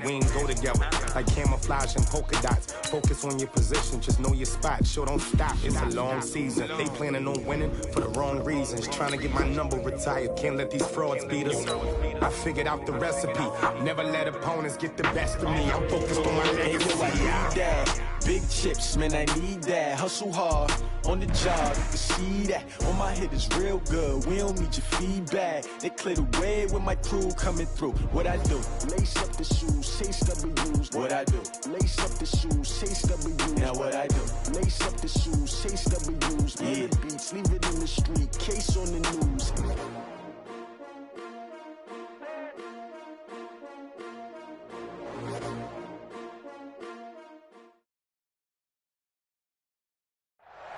we ain't go together. Like camouflage and polka dots. Focus on your position, just know your spot. Sure, don't stop, it's a long season. They planning on winning for the wrong reasons. Trying to get my number retired, can't let these frauds beat us. I figured out the recipe, never let opponents get the best of me. I'm focused on my legacy. Big chips, man, I need that. Hustle hard, on the job, you can see that. On my head is real good, we don't need your feedback. They clear the way with my crew coming through. What I do? Lace up the shoes, chase W's. What I do? Lace up the shoes, chase W's. Now what I do? Lace up the shoes, chase W's. Yeah. The beats, leave it in the street, case on the news.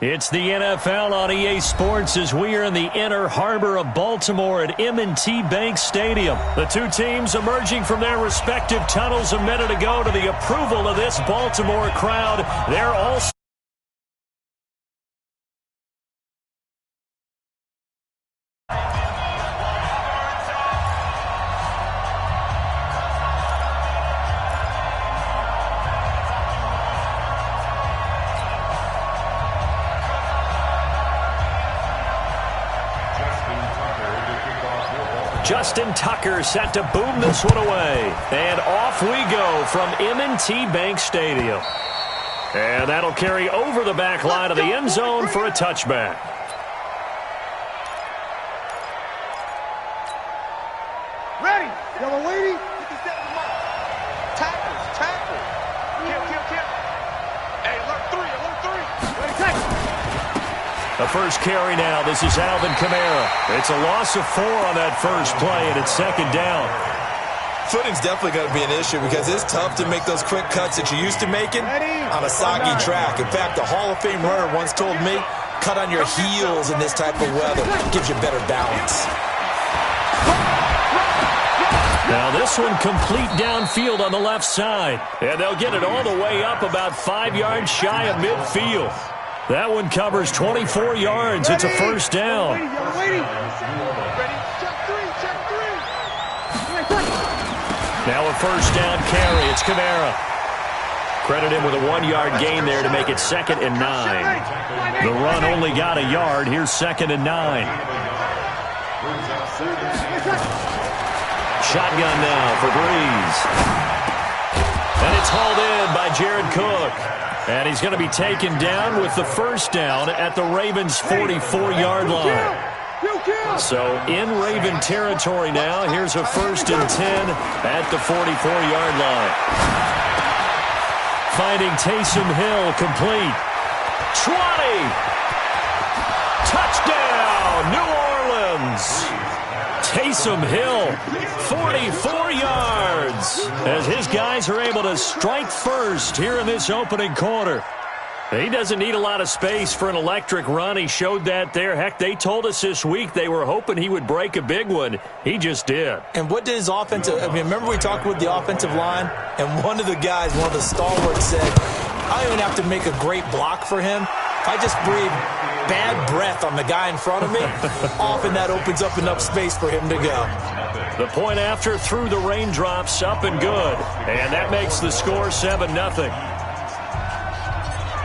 It's the NFL on EA Sports as we are in the inner harbor of Baltimore at M&T Bank Stadium. The two teams emerging from their respective tunnels a minute ago to the approval of this Baltimore crowd. They're all Justin Tucker set to boom this one away. And off we go from M&T Bank Stadium. And that'll carry over the back line of the end zone for a touchback. Ready. Yellow lady. Get the step of the tackle. Kill. Hey, alert three. Ready, tackle. The first carry now. This is Alvin Kamara. It's a loss of 4 on that first play, and it's second down. Footing's definitely going to be an issue because it's tough to make those quick cuts that you're used to making on a soggy track. In fact, the Hall of Fame runner once told me, cut on your heels in this type of weather. Gives you better balance. Now this one complete downfield on the left side. And they'll get it all the way up about 5 yards shy of midfield. That one covers 24 yards. It's a first down. Now a first down carry. It's Kamara. Credit him with a 1-yard gain there to make it 2nd and 9. The run only got a yard. Here's 2nd and 9. Shotgun now for Breeze. And it's hauled in by Jared Cook. And he's going to be taken down with the first down at the Ravens' 44-yard line. So in Raven territory now, here's a 1st and 10 at the 44-yard line. Finding Taysom Hill complete. 20! Touchdown, New Orleans! Taysom Hill, 44 yards, as his guys are able to strike first here in this opening quarter. He doesn't need a lot of space for an electric run. He showed that there. Heck, they told us this week they were hoping he would break a big one. He just did. And what did his offensive – I mean, remember we talked with the offensive line? And one of the guys, one of the stalwarts said, I don't even have to make a great block for him. If I just breathe bad breath on the guy in front of me, often that opens up enough space for him to go. The point after through the raindrops, up and good. And that makes the score 7-0.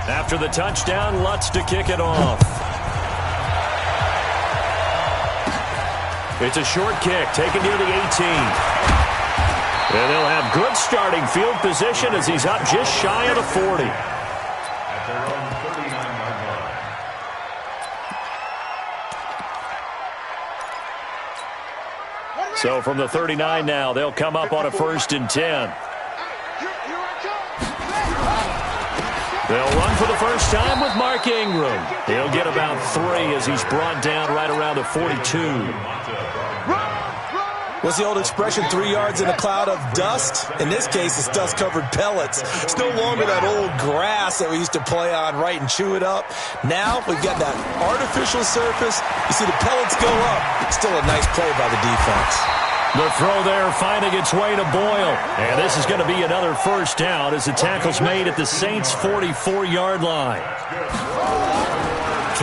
After the touchdown, Lutz to kick it off. It's a short kick, taken near the 18. And they'll have good starting field position as he's up just shy of the 40. So from the 39 now, they'll come up on a 1st and 10. They'll run for the first time with Mark Ingram. He'll get about 3 as he's brought down right around the 42. What's the old expression, 3 yards in a cloud of dust? In this case, it's dust-covered pellets. It's no longer that old grass that we used to play on, right, and chew it up. Now we've got that artificial surface. You see the pellets go up. Still a nice play by the defense. The throw there finding its way to Boyle. And this is going to be another first down as the tackle's made at the Saints' 44-yard line.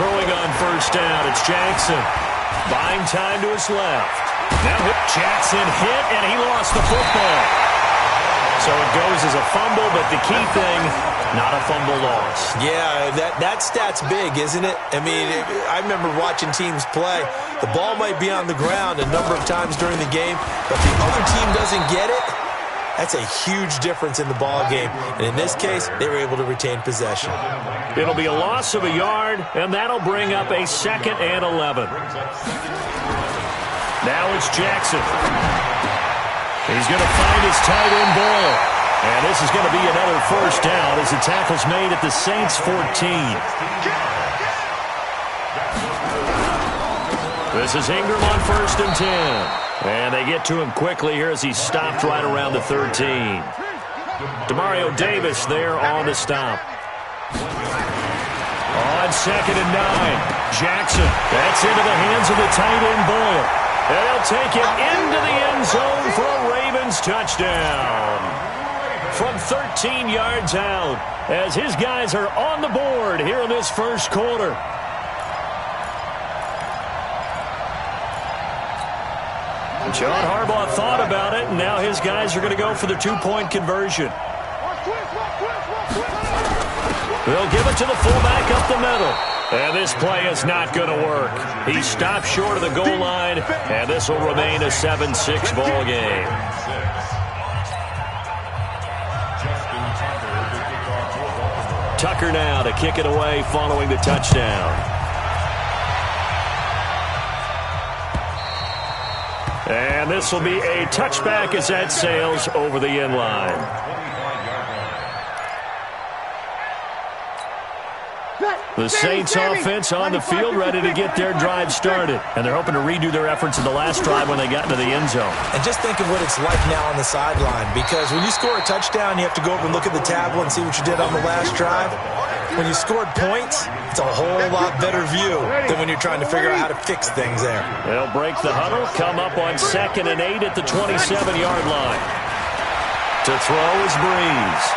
Throwing on first down, it's Jackson. Buying time to his left. Now Jackson hit, and he lost the football. So it goes as a fumble, but the key thing, not a fumble loss. Yeah, that stat's big, isn't it? I mean, I remember watching teams play. The ball might be on the ground a number of times during the game, but the other team doesn't get it. That's a huge difference in the ball game. And in this case, they were able to retain possession. It'll be a loss of a yard, and that'll bring up a 2nd and 11. Now it's Jackson. He's going to find his tight end Boyle. And this is going to be another first down as the tackle's made at the Saints 14. This is Ingram on 1st and 10. And they get to him quickly here as he's stopped right around the 13. Demario Davis there on the stop. On 2nd and 9. Jackson. That's into the hands of the tight end Boyle. And they'll take it into the end zone for a Ravens touchdown. From 13 yards out as his guys are on the board here in this first quarter. John Harbaugh thought about it, and now his guys are going to go for the 2-point conversion. They'll give it to the fullback up the middle. And this play is not going to work. He stopped short of the goal line, and this will remain a 7-6 ball game. Tucker now to kick it away following the touchdown. And this will be a touchback as that sails over the end line. The Saints offense on the field ready to get their drive started. And they're hoping to redo their efforts in the last drive when they got into the end zone. And just think of what it's like now on the sideline, because when you score a touchdown, you have to go over and look at the tablet and see what you did on the last drive. When you scored points, it's a whole lot better view than when you're trying to figure out how to fix things there. They'll break the huddle, come up on 2nd and 8 at the 27-yard line. To throw is Breeze.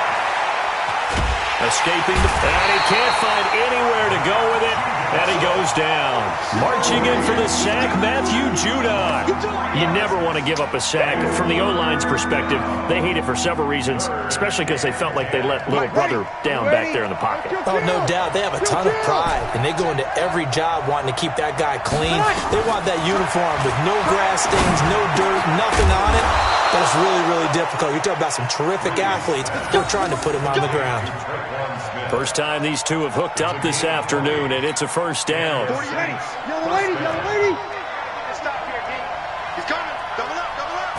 Escaping, and he can't find anywhere to go with it, and he goes down. Marching in for the sack, Matthew Judon. You never want to give up a sack. From the O-line's perspective, they hate it for several reasons, especially because they felt like they let little brother down back there in the pocket. Oh, no doubt. They have a ton of pride, and they go into every job wanting to keep that guy clean. They want that uniform with no grass stains, no dirt, nothing on it. But it's really, really difficult. You're talking about some terrific athletes. They're trying to put him on the ground. First time these two have hooked up this afternoon, and it's a first down. Yellow lady, yellow lady. Stop here, D. He's coming. Double up, double up.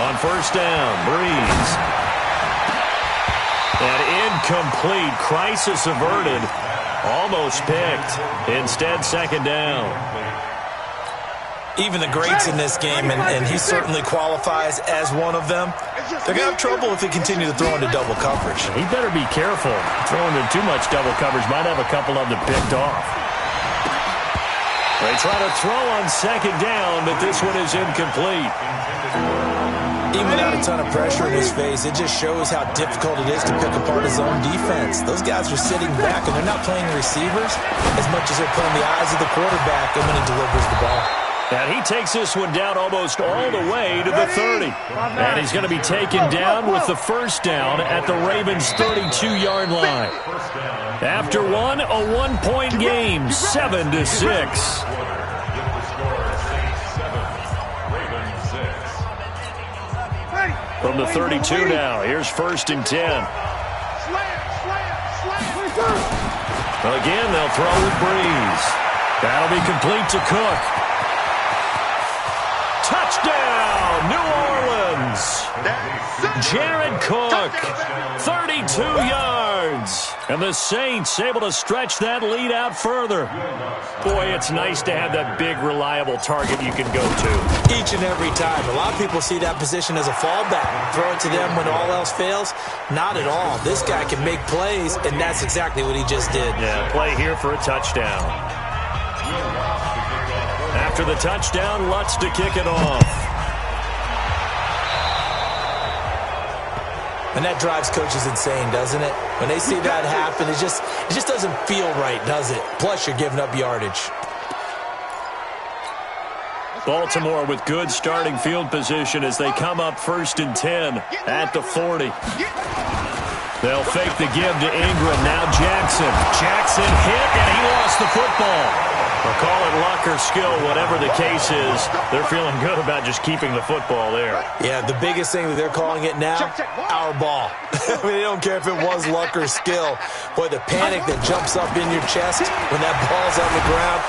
On first down, Breeze. An incomplete, crisis averted. Almost picked. Instead, 2nd down. Even the greats in this game, and he certainly qualifies as one of them, they're going to have trouble if they continue to throw into double coverage. He better be careful. Throwing into too much double coverage might have a couple of them picked off. They try to throw on 2nd down, but this one is incomplete. Even without a ton of pressure in his face, it just shows how difficult it is to pick apart his own defense. Those guys are sitting back, and they're not playing receivers as much as they're putting the eyes of the quarterback when he delivers the ball. And he takes this one down almost all the way to the 30. And he's going to be taken down with the first down at the Ravens' 32-yard line. After one, a 1-point game, 7-6. From the 32 now, here's 1st and 10. Again, they'll throw with Breeze. That'll be complete to Cook. Touchdown, New Orleans. Jared Cook, 32 yards. And the Saints able to stretch that lead out further. Boy, it's nice to have that big, reliable target you can go to. Each and every time. A lot of people see that position as a fallback. Throw it to them when all else fails. Not at all. This guy can make plays, and that's exactly what he just did. Yeah, play here for a touchdown. After the touchdown, Lutz to kick it off. And that drives coaches insane, doesn't it? When they see that happen, it just doesn't feel right, does it? Plus, you're giving up yardage. Baltimore with good starting field position as they come up 1st and 10 at the 40. They'll fake the give to Ingram. Now Jackson. Jackson hit, and he lost the football. We'll call it luck or skill, whatever the case is. They're feeling good about just keeping the football there. Yeah, the biggest thing that they're calling it now, our ball. I mean, they don't care if it was luck or skill. Boy, the panic that jumps up in your chest when that ball's on the ground,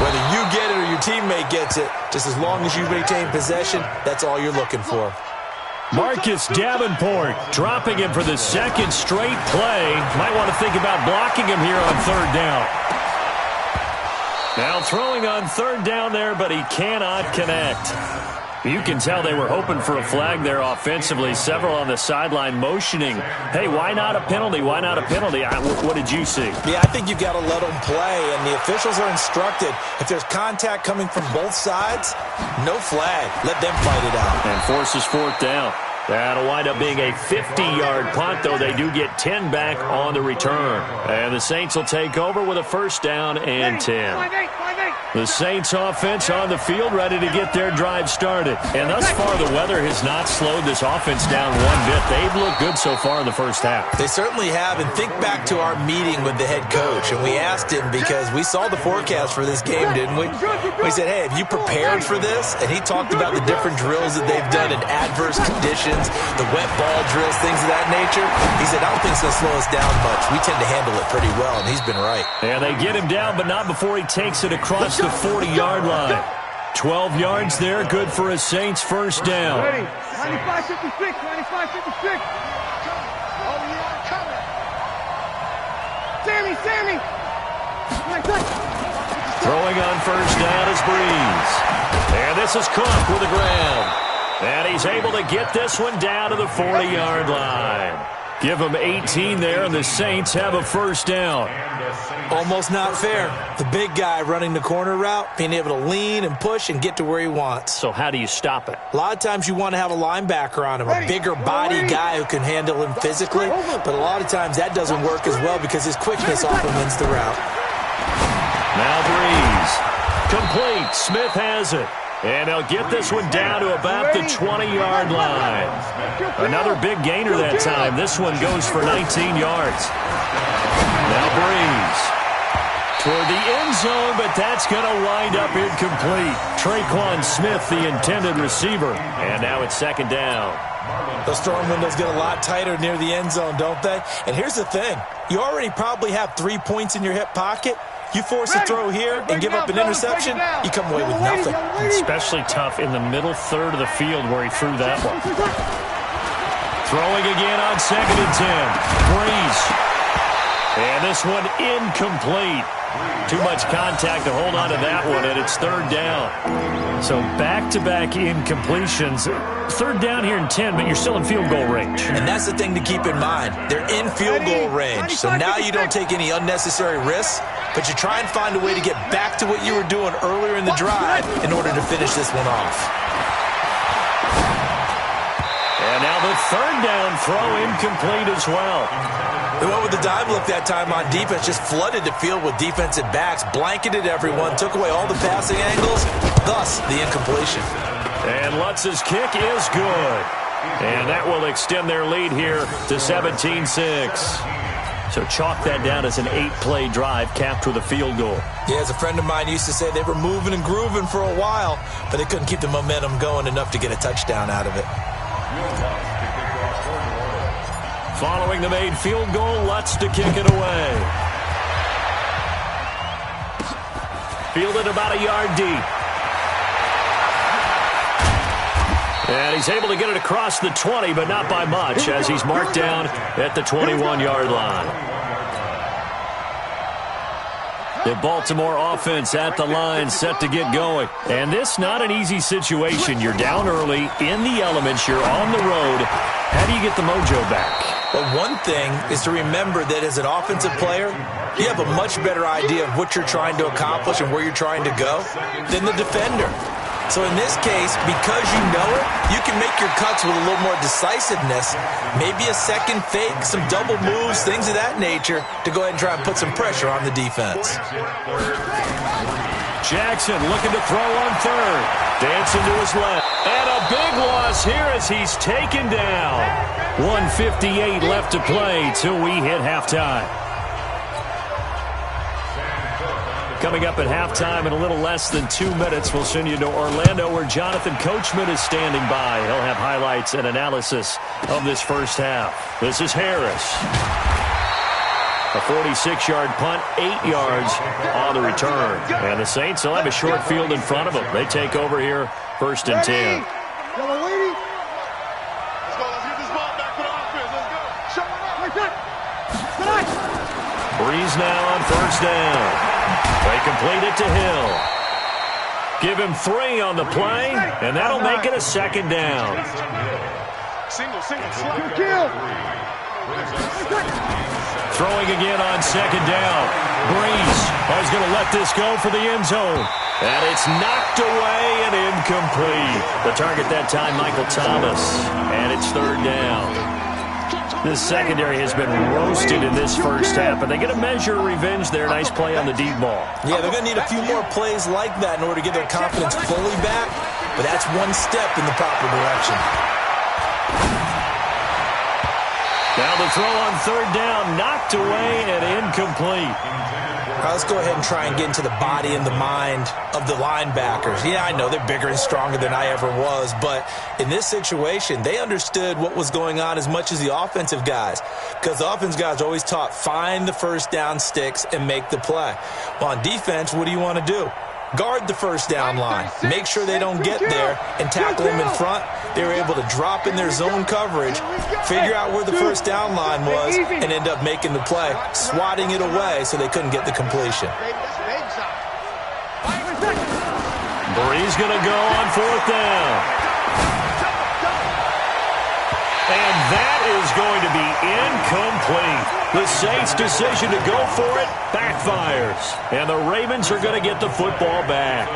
whether you get it or your teammate gets it, just as long as you retain possession, that's all you're looking for. Marcus Davenport dropping him for the 2nd straight play. Might want to think about blocking him here on 3rd down. Now throwing on 3rd down there, but he cannot connect. You can tell they were hoping for a flag there offensively. Several on the sideline motioning, hey, why not a penalty? Why not a penalty? What did you see? Yeah, I think you've got to let them play, and the officials are instructed, if there's contact coming from both sides, no flag. Let them fight it out. And forces 4th down. That'll wind up being a 50-yard punt, though they do get 10 back on the return. And the Saints will take over with a 1st down and 10. The Saints offense on the field, ready to get their drive started. And thus far, the weather has not slowed this offense down one bit. They've looked good so far in the 1st half. They certainly have. And think back to our meeting with the head coach. And we asked him, because we saw the forecast for this game, didn't we? We said, hey, have you prepared for this? And he talked about the different drills that they've done in adverse conditions, the wet ball drills, things of that nature. He said, I don't think it's going to slow us down much. We tend to handle it pretty well, and he's been right. And they get him down, but not before he takes it across the 40-yard line. 12 yards there, good for a Saints 1st down. 95-56, 95-56. Sammy. Throwing on 1st down is Breeze. And this is Cook with the ground. And he's able to get this one down to the 40-yard line. Give him 18 there, and the Saints have a 1st down. Almost not fair. The big guy running the corner route, being able to lean and push and get to where he wants. So how do you stop it? A lot of times you want to have a linebacker on him, a bigger body guy who can handle him physically. But a lot of times that doesn't work as well because his quickness often wins the route. Now Breeze. Complete. Smith has it. And they'll get this one down to about the 20-yard line. Another big gainer that time. This one goes for 19 yards. Now Breeze. Toward the end zone, but that's going to wind up incomplete. Traquan Smith, the intended receiver. And now it's 2nd down. Those throwing windows get a lot tighter near the end zone, don't they? And here's the thing. You already probably have 3 points in your hip pocket. You force a throw here and give up an interception, you come away with nothing. Especially tough in the middle 3rd of the field where he threw that one. Throwing again on 2nd and 10. Breeze. And this one incomplete. Too much contact to hold on to that one, and it's 3rd down. So back-to-back incompletions. 3rd down here in 10, but you're still in field goal range. And that's the thing to keep in mind. They're in field goal range. So now you don't take any unnecessary risks, but you try and find a way to get back to what you were doing earlier in the drive in order to finish this one off. And now the 3rd down throw incomplete as well. They went with the dive look that time on defense, just flooded the field with defensive backs, blanketed everyone, took away all the passing angles, thus the incompletion. And Lutz's kick is good. And that will extend their lead here to 17-6. So chalk that down as an 8-play drive capped with a field goal. Yeah, as a friend of mine used to say, they were moving and grooving for a while, but they couldn't keep the momentum going enough to get a touchdown out of it. Following the made field goal, Lutz to kick it away. Fielded about a yard deep. And he's able to get it across the 20, but not by much, as he's marked down at the 21-yard line. The Baltimore offense at the line, set to get going. And this not an easy situation. You're down early, in the elements, you're on the road. How do you get the mojo back? Well, one thing is to remember that as an offensive player, you have a much better idea of what you're trying to accomplish and where you're trying to go than the defender. So in this case, because you know it, you can make your cuts with a little more decisiveness, maybe a second fake, some double moves, things of that nature, to go ahead and try and put some pressure on the defense. Jackson looking to throw on third. Dancing to his left. And a big loss here as he's taken down. 1:58 left to play till we hit halftime. Coming up at halftime in a little less than 2 minutes, we'll send you to Orlando where Jonathan Coachman is standing by. He'll have highlights and analysis of this first half. This is Harris. A 46-yard punt, 8 yards on the return. And the Saints will have a short field in front of them. They take over here, 1st and 10. Breeze now on 1st down. They complete it to Hill. Give him 3 on the play, and that'll make it a 2nd down. Throwing again on 2nd down. Breeze is going to let this go for the end zone. And it's knocked away and incomplete. The target that time, Michael Thomas. And it's 3rd down. This secondary has been roasted in this first half, and they get a measure of revenge there. Nice play on the deep ball. Yeah, they're going to need a few more plays like that in order to get their confidence fully back, but that's one step in the proper direction. Now the throw on 3rd down, knocked away and incomplete. Let's go ahead and try and get into the body and the mind of the linebackers. Yeah, I know they're bigger and stronger than I ever was, but in this situation, they understood what was going on as much as the offensive guys, because the offensive guys are always taught, find the 1st down sticks and make the play. Well, on defense, what do you want to do? Guard the 1st down line. Make sure they don't get there and tackle them in front. They were able to drop in their zone coverage, figure out where the 1st down line was, and end up making the play, swatting it away so they couldn't get the completion. Breeze going to go on 4th down. And that is going to be incomplete. The Saints' decision to go for it backfires. And the Ravens are going to get the football back.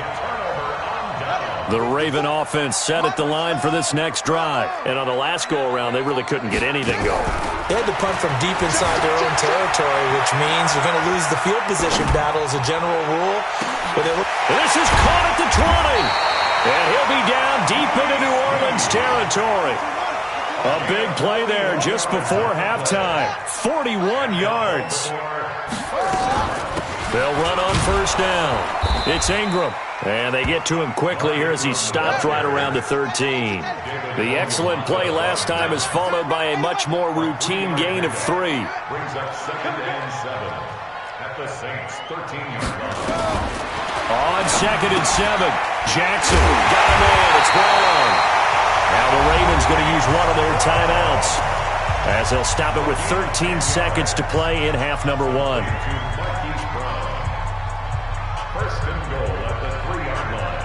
The Raven offense set at the line for this next drive. And on the last go-around, they really couldn't get anything going. They had to punt from deep inside their own territory, which means they're going to lose the field position battle as a general rule. But this is caught at the 20. And he'll be down deep into New Orleans territory. A big play there just before halftime. 41 yards. They'll run on 1st down. It's Ingram. And they get to him quickly here as he stopped right around the 13. The excellent play last time is followed by a much more routine gain of 3. Brings up 2nd and 7 at the Saints 13. On 2nd and 7, Jackson got him in. It's ball on. Now the Ravens going to use one of their timeouts as they'll stop it with 13 seconds to play in half number 1. 1st and goal at the 3-yard line.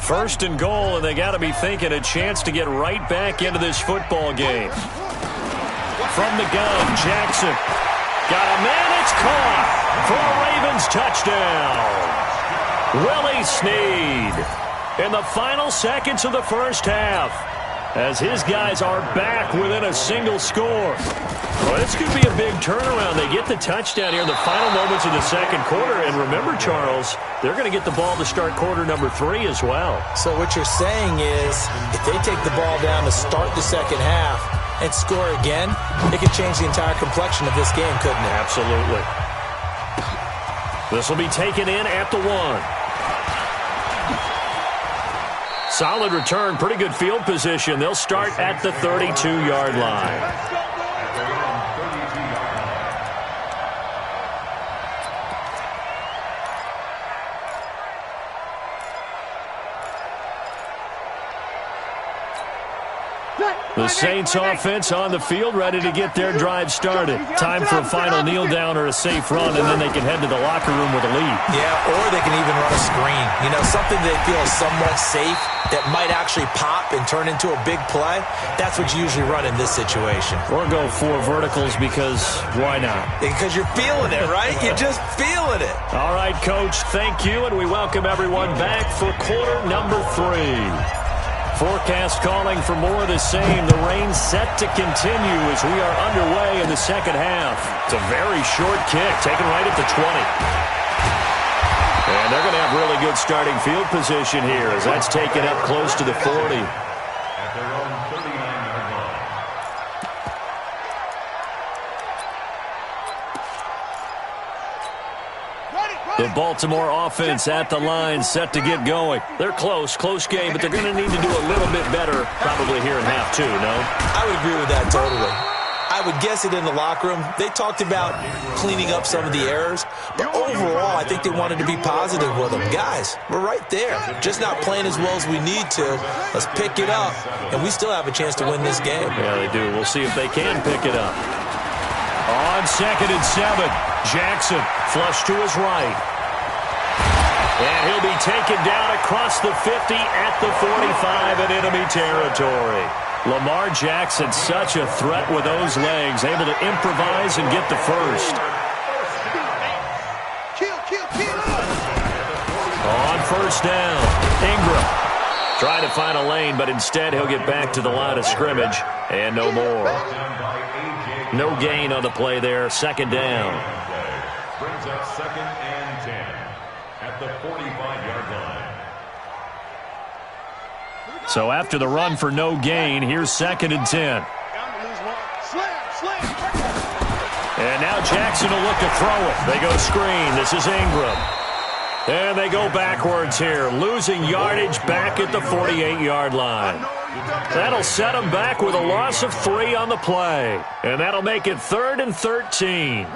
1st and goal, and they got to be thinking a chance to get right back into this football game. From the gun, Jackson. Got a man, it's caught for a Ravens touchdown. Willie Snead in the final seconds of the first half as his guys are back within a single score. Well, this could be a big turnaround. They get the touchdown here in the final moments of the 2nd quarter. And remember, Charles, they're going to get the ball to start quarter number 3 as well. So what you're saying is if they take the ball down to start the 2nd half, and score again, it could change the entire complexion of this game, couldn't it? Absolutely. This will be taken in at the 1. Solid return, pretty good field position. They'll start at the 32-yard line. The Saints offense on the field, ready to get their drive started. Time for a final kneel down or a safe run, and then they can head to the locker room with a lead. Yeah, or they can even run a screen. You know, something they feel is somewhat safe that might actually pop and turn into a big play. That's what you usually run in this situation. Or go 4 verticals because why not? Because you're feeling it, right? You're just feeling it. All right, Coach, thank you, and we welcome everyone back for quarter number 3. Forecast calling for more of the same. The rain set to continue as we are underway in the second half. It's a very short kick, taken right at the 20. And they're going to have really good starting field position here as that's taken up close to the 40. The Baltimore offense at the line, set to get going. They're close game, but they're going to need to do a little bit better probably here in half two, no? I would agree with that totally. I would guess it in the locker room. They talked about cleaning up some of the errors, but overall, I think they wanted to be positive with them. Guys, we're right there. Just not playing as well as we need to. Let's pick it up, and we still have a chance to win this game. Yeah, they do. We'll see if they can pick it up. On 2nd and 7, Jackson flush to his right. And he'll be taken down across the 50 at the 45 in enemy territory. Lamar Jackson, such a threat with those legs, able to improvise and get the first. On 1st down, Ingram. Trying to find a lane, but instead he'll get back to the line of scrimmage, and no more. No gain on the play there, 2nd down. Brings up 2nd and 10 at the 45-yard line. So after the run for no gain, here's 2nd and 10. And now Jackson will look to throw it. They go screen. This is Ingram. And they go backwards here, losing yardage back at the 48-yard line. That'll set them back with a loss of 3 on the play. And that'll make it 3rd and 13.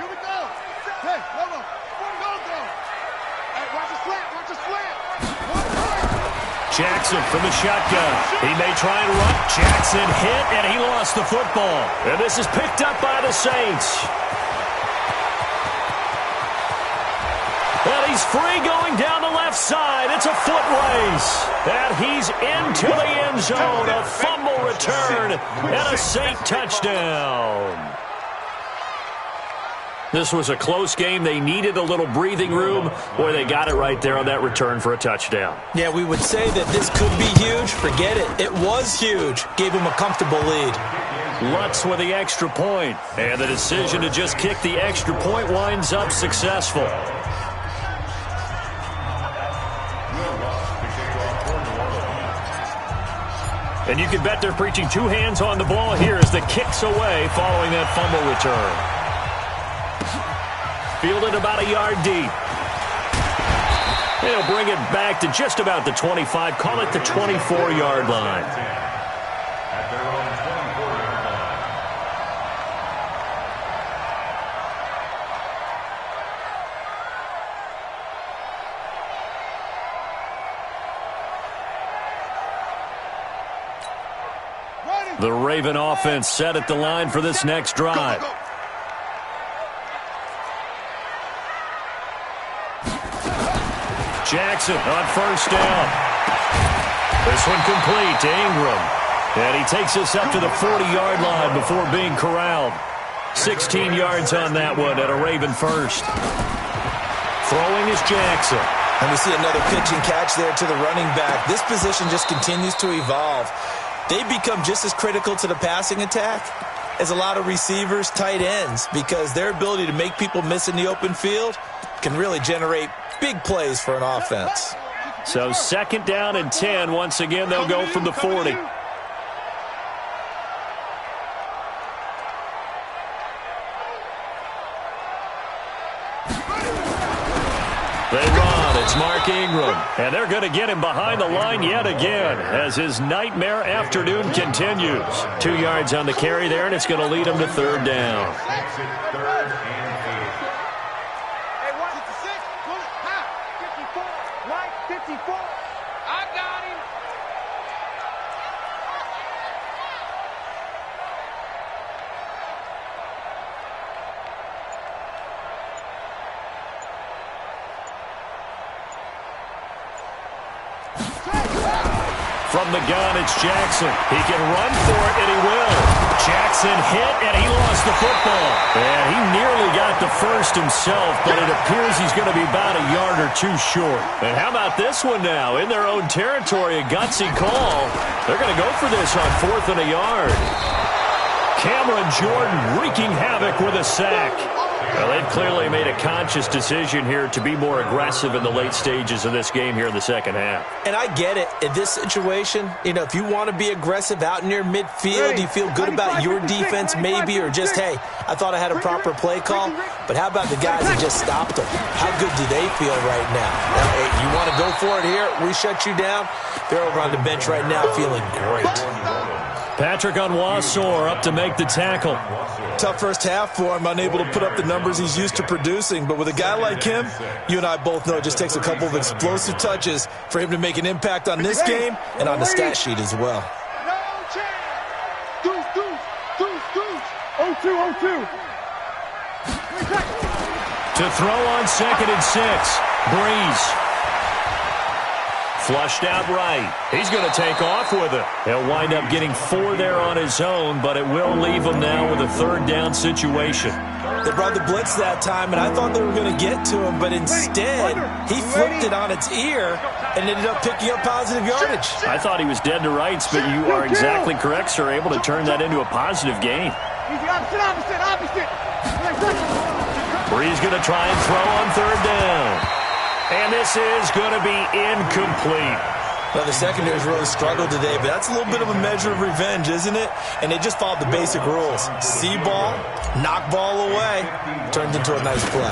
Jackson from the shotgun. He may try and run. Jackson hit, and he lost the football. And this is picked up by the Saints. And he's free going down the left side. It's a foot race. And he's into the end zone. A fumble return and a Saint touchdown. This was a close game. They needed a little breathing room. Boy, they got it right there on that return for a touchdown. Yeah, we would say that this could be huge. Forget it. It was huge. Gave him a comfortable lead. Lutz with the extra point. And the decision to just kick the extra point winds up successful. And you can bet they're preaching 2 hands on the ball here as the kick's away following that fumble return. Fielded about a yard deep. They'll bring it back to just about the 25. Call it the 24-yard line. At their own 24-yard line. The Raven offense set at the line for this next drive. Jackson on 1st down. This one complete to Ingram. And he takes us up to the 40-yard line before being corralled. 16 yards on that one at a Raven first. Throwing is Jackson. And we see another pitch and catch there to the running back. This position just continues to evolve. They become just as critical to the passing attack as a lot of receivers, tight ends, because their ability to make people miss in the open field can really generate big plays for an offense. So 2nd down and 10. Once again, they'll go from the 40. They run. It's Mark Ingram. And they're going to get him behind the line yet again as his nightmare afternoon continues. 2 yards on the carry there, and it's going to lead him to 3rd down. From the gun, it's Jackson. He can run for it, and he will. Jackson hit, and he lost the football. And he nearly got the first himself, but it appears he's going to be about a yard or two short. And how about this one now? In their own territory, a gutsy call. They're going to go for this on 4th and a yard. Cameron Jordan wreaking havoc with a sack. Well, they've clearly made a conscious decision here to be more aggressive in the late stages of this game here in the second half. And I get it. In this situation, if you want to be aggressive out near midfield, you feel good about your defense maybe, or just, hey, I thought I had a proper play call. But how about the guys that just stopped them? How good do they feel right now? Hey, you want to go for it here? We shut you down? They're over on the bench right now feeling great. Patrick Onwuasor up to make the tackle. Tough first half for him, unable to put up the numbers he's used to producing. But with a guy like him, you and I both know it just takes a couple of explosive touches for him to make an impact on this game and on the stat sheet as well. Deuce. 0-2. To throw on 2nd and 6. Breeze. Flushed out right. He's going to take off with it. He'll wind up getting 4 there on his own, but it will leave him now with a 3rd down situation. They brought the blitz that time, and I thought they were going to get to him, but instead, he flipped it on its ear and ended up picking up positive yardage. I thought he was dead to rights, but you are exactly correct, sir, able to turn that into a positive gain. Opposite. Breeze going to try and throw on 3rd down. And this is going to be incomplete. Well, the secondary's really struggled today, but that's a little bit of a measure of revenge, isn't it? And they just followed the basic rules. See ball, knock ball away, turns into a nice play.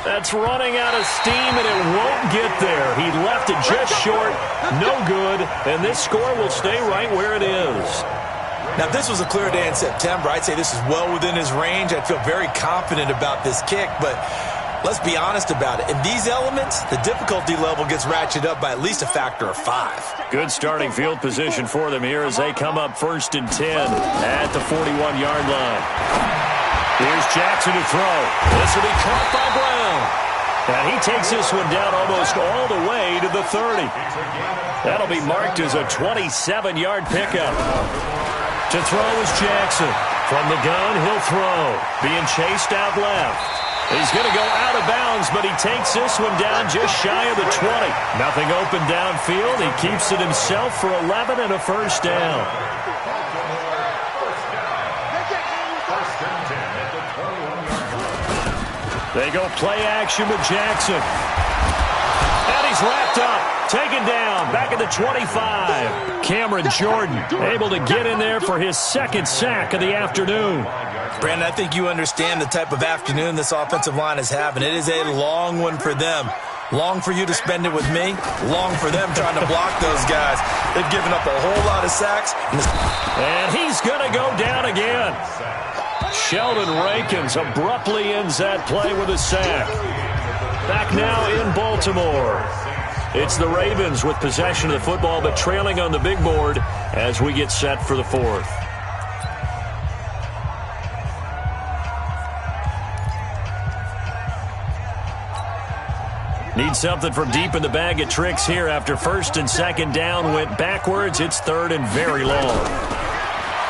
That's running out of steam, and it won't get there. He left it just short, no good, and this score will stay right where it is. Now, if this was a clear day in September, I'd say this is well within his range. I'd feel very confident about this kick, but let's be honest about it. In these elements, the difficulty level gets ratcheted up by at least a factor of 5. Good starting field position for them here as they come up 1st and 10 at the 41-yard line. Here's Jackson to throw. This will be caught by Brown. And he takes this one down almost all the way to the 30. That'll be marked as a 27-yard pickup. To throw is Jackson. From the gun, he'll throw. Being chased out left. He's going to go out of bounds, but he takes this one down just shy of the 20. Nothing open downfield. He keeps it himself for 11 and a 1st down. They go play action with Jackson. And he's wrapped up. Taken down. Back at the 25. Cameron Jordan able to get in there for his 2nd sack of the afternoon. Brandon, I think you understand the type of afternoon this offensive line is having. It is a long one for them. Long for you to spend it with me. Long for them trying to block those guys. They've given up a whole lot of sacks. And he's going to go down again. Sheldon Rankins abruptly ends that play with a sack. Back now in Baltimore. It's the Ravens with possession of the football, but trailing on the big board as we get set for the 4th. Need something from deep in the bag of tricks here after 1st and 2nd down went backwards. It's 3rd and very long.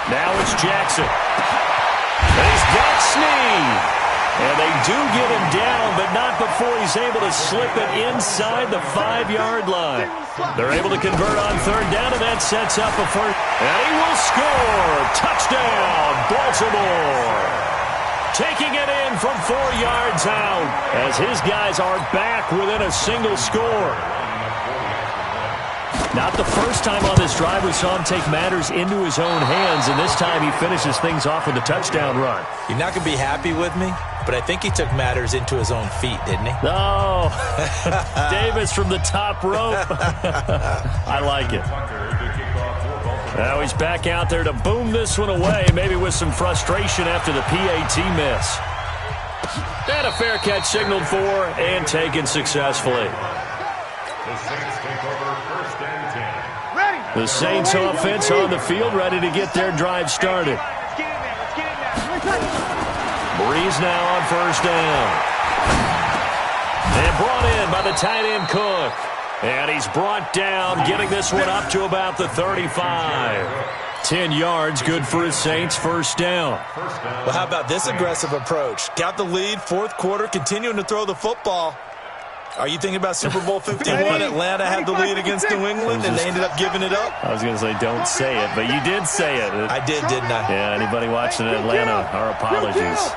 Now it's Jackson. And he's got Snead. And they do get him down, but not before he's able to slip it inside the 5-yard line. They're able to convert on 3rd down, and that sets up a 1st. And he will score. Touchdown, Baltimore. Taking it in from 4 yards out as his guys are back within a single score. Not the first time on this drive we saw him take matters into his own hands, and this time he finishes things off with a touchdown run. You're not going to be happy with me, but I think he took matters into his own feet, didn't he? No. Davis from the top rope. I like it. Now he's back out there to boom this one away, maybe with some frustration after the PAT miss. And a fair catch signaled for and taken successfully. The Saints offense on the field, ready to get their drive started. Breeze now on 1st down. And brought in by the tight end Cook. And he's brought down, getting this one up to about the 35. 10 yards, good for his Saints, first down. Well, how about this aggressive approach? Got the lead, fourth quarter, continuing to throw the football. Are you thinking about Super Bowl 51? Atlanta had the lead against New England, and they ended up giving it up? I was going to say don't say it, but you did say it. I did, didn't I? Yeah, anybody watching Atlanta, our apologies.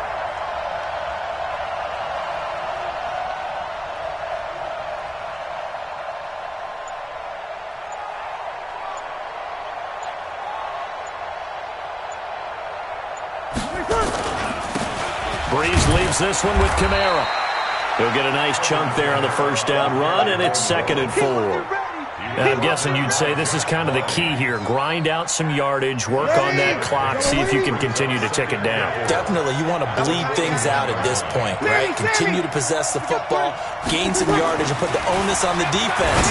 Breeze leaves this one with Kamara. He'll get a nice chunk there on the first down run, and it's 2nd and 4. I'm guessing you'd say this is kind of the key here. Grind out some yardage, work on that clock, see if you can continue to tick it down. Definitely. You want to bleed things out at this point, right? Continue to possess the football, gain some yardage, and put the onus on the defense.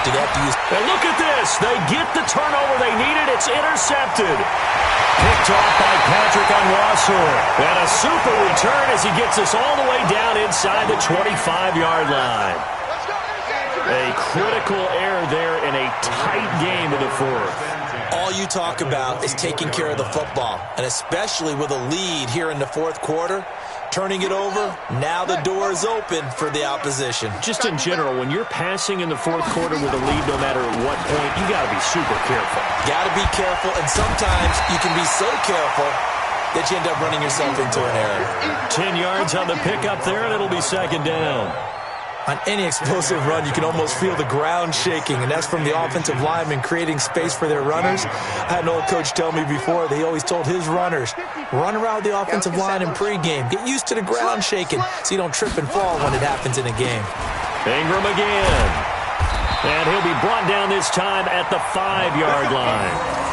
Do they have to use... And look at this. They get the turnover they needed. It's intercepted. Picked off by Patrick Onwuasor. And a super return as he gets us all the way down inside the 25-yard line. A critical error there in a tight game in the fourth. All you talk about is taking care of the football, and especially with a lead here in the fourth quarter. Turning it over, now the door is open for the opposition. Just in general, when you're passing in the fourth quarter with a lead, no matter at what point, you got to be super careful. Got to be careful, and sometimes you can be so careful that you end up running yourself into an error. 10 yards on the pickup there, and it'll be 2nd down. On any explosive run, you can almost feel the ground shaking, and that's from the offensive linemen creating space for their runners. I had an old coach tell me before, they always told his runners, run around the offensive line in pregame. Get used to the ground shaking so you don't trip and fall when it happens in a game. Ingram again. And he'll be brought down this time at the 5-yard line.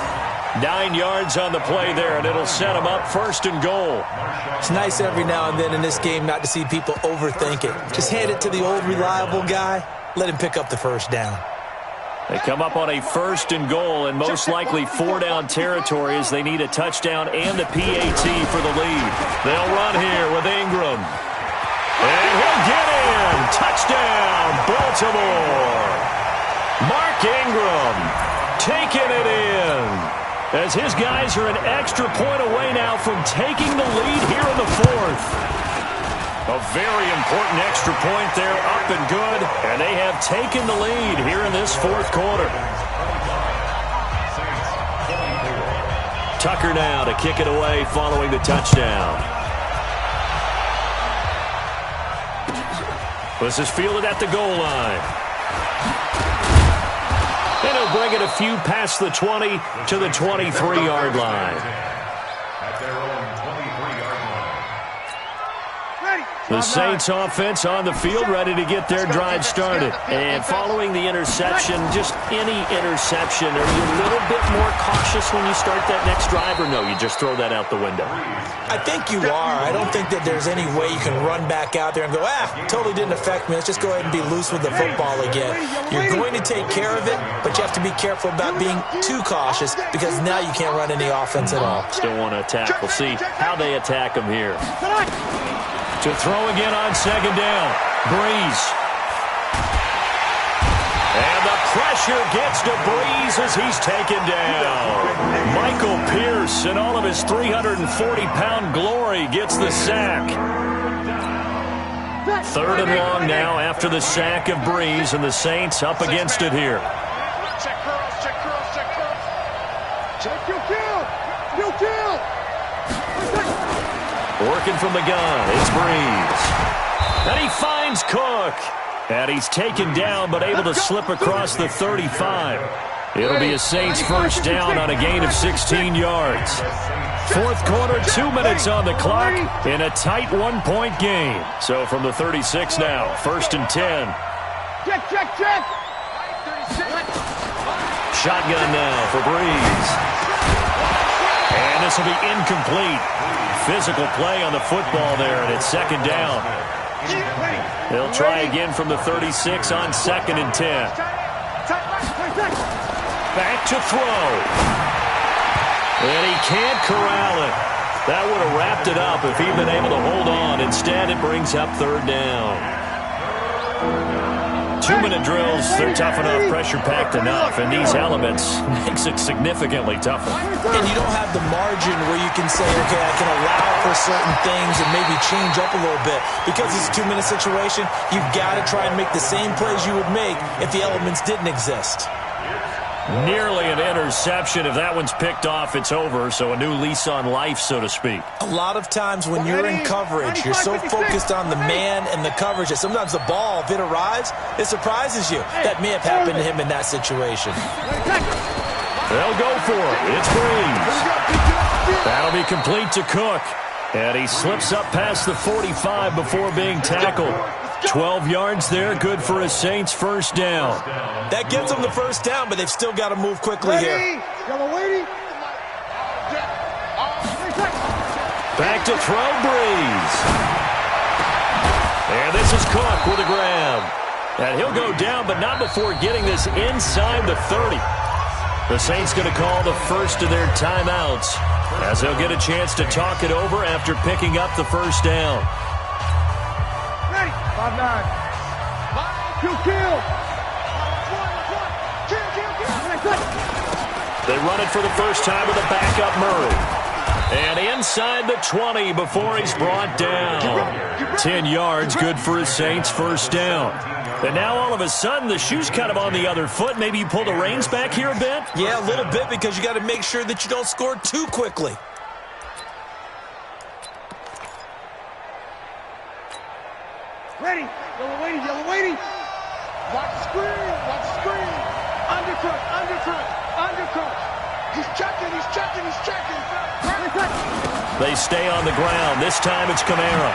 9 yards on the play there, and it'll set him up 1st and goal. It's nice every now and then in this game not to see people overthink it. Just hand it to the old reliable guy. Let him pick up the first down. They come up on a 1st and goal, and most likely 4-down territory as they need a touchdown and a PAT for the lead. They'll run here with Ingram. And he'll get in. Touchdown, Baltimore. Mark Ingram taking it in. As his guys are an extra point away now from taking the lead here in the fourth. A very important extra point there, up and good, and they have taken the lead here in this fourth quarter. Tucker now to kick it away following the touchdown. This is fielded at the goal line. And he'll bring it a few past the 20 to the 23-yard line. At their own 23-yard line. The Saints offense on the field, ready to get their drive started. And following the interception, just any interception, are you a little bit more cautious when you start that next drive, or no, you just throw that out the window? I think you are. I don't think that there's any way you can run back out there and go, totally didn't affect me. Let's just go ahead and be loose with the football again. You're going to take care of it, but you have to be careful about being too cautious because now you can't run any offense at all. Still want to attack. We'll see how they attack them here. To throw again on 2nd down. Breeze. And the pressure gets to Breeze as he's taken down. Michael Pierce, in all of his 340-pound glory, gets the sack. 3rd and long now after the sack of Breeze, and the Saints up against it here. Check curls, check curls, check curls. Check your kill. Your kill. Working from the gun, it's Breeze. And he finds Cook. And he's taken down, but able to slip across the 35. It'll be a Saints first down on a gain of 16 yards. Fourth quarter, 2 minutes on the clock in a tight 1-point game. So from the 36 now, 1st and 10. Check, check, check. Shotgun now for Breeze. And this will be incomplete. Physical play on the football there, and it's 2nd down. They'll try again from the 36 on 2nd and 10. Back to throw. And he can't corral it. That would have wrapped it up if he'd been able to hold on. Instead, it brings up 3rd down. 2-minute drills, they're tough enough, pressure-packed enough, and these elements makes it significantly tougher. And you don't have the margin where you can say, okay, I can allow for certain things and maybe change up a little bit. Because it's a 2-minute situation, you've got to try and make the same plays you would make if the elements didn't exist. Nearly an interception. If that one's picked off, it's over. So a new lease on life, so to speak. A lot of times when you're in coverage, you're so focused on the man and the coverage that sometimes the ball, if it arrives, it surprises you. That may have happened to him in that situation. They'll go for it. It's Breeze. That'll be complete to Cook. And he slips up past the 45 before being tackled. 12 yards there, good for a Saints first down. That gets them the first down, but they've still got to move quickly here. Back to throw, Breeze. And this is Cook with a grab. And he'll go down, but not before getting this inside the 30. The Saints going to call the first of their timeouts as they'll get a chance to talk it over after picking up the first down. 5-9. 2 kill. They run it for the first time with a backup Murray. And inside the 20 before he's brought down. 10 yards, good for his Saints first down. And now all of a sudden the shoe's kind of on the other foot. Maybe you pull the reins back here a bit? Yeah, a little bit because you got to make sure that you don't score too quickly. Ready. Yellow waiting. Watch the screen. Undercut. He's checking. They stay on the ground. This time it's Kamara.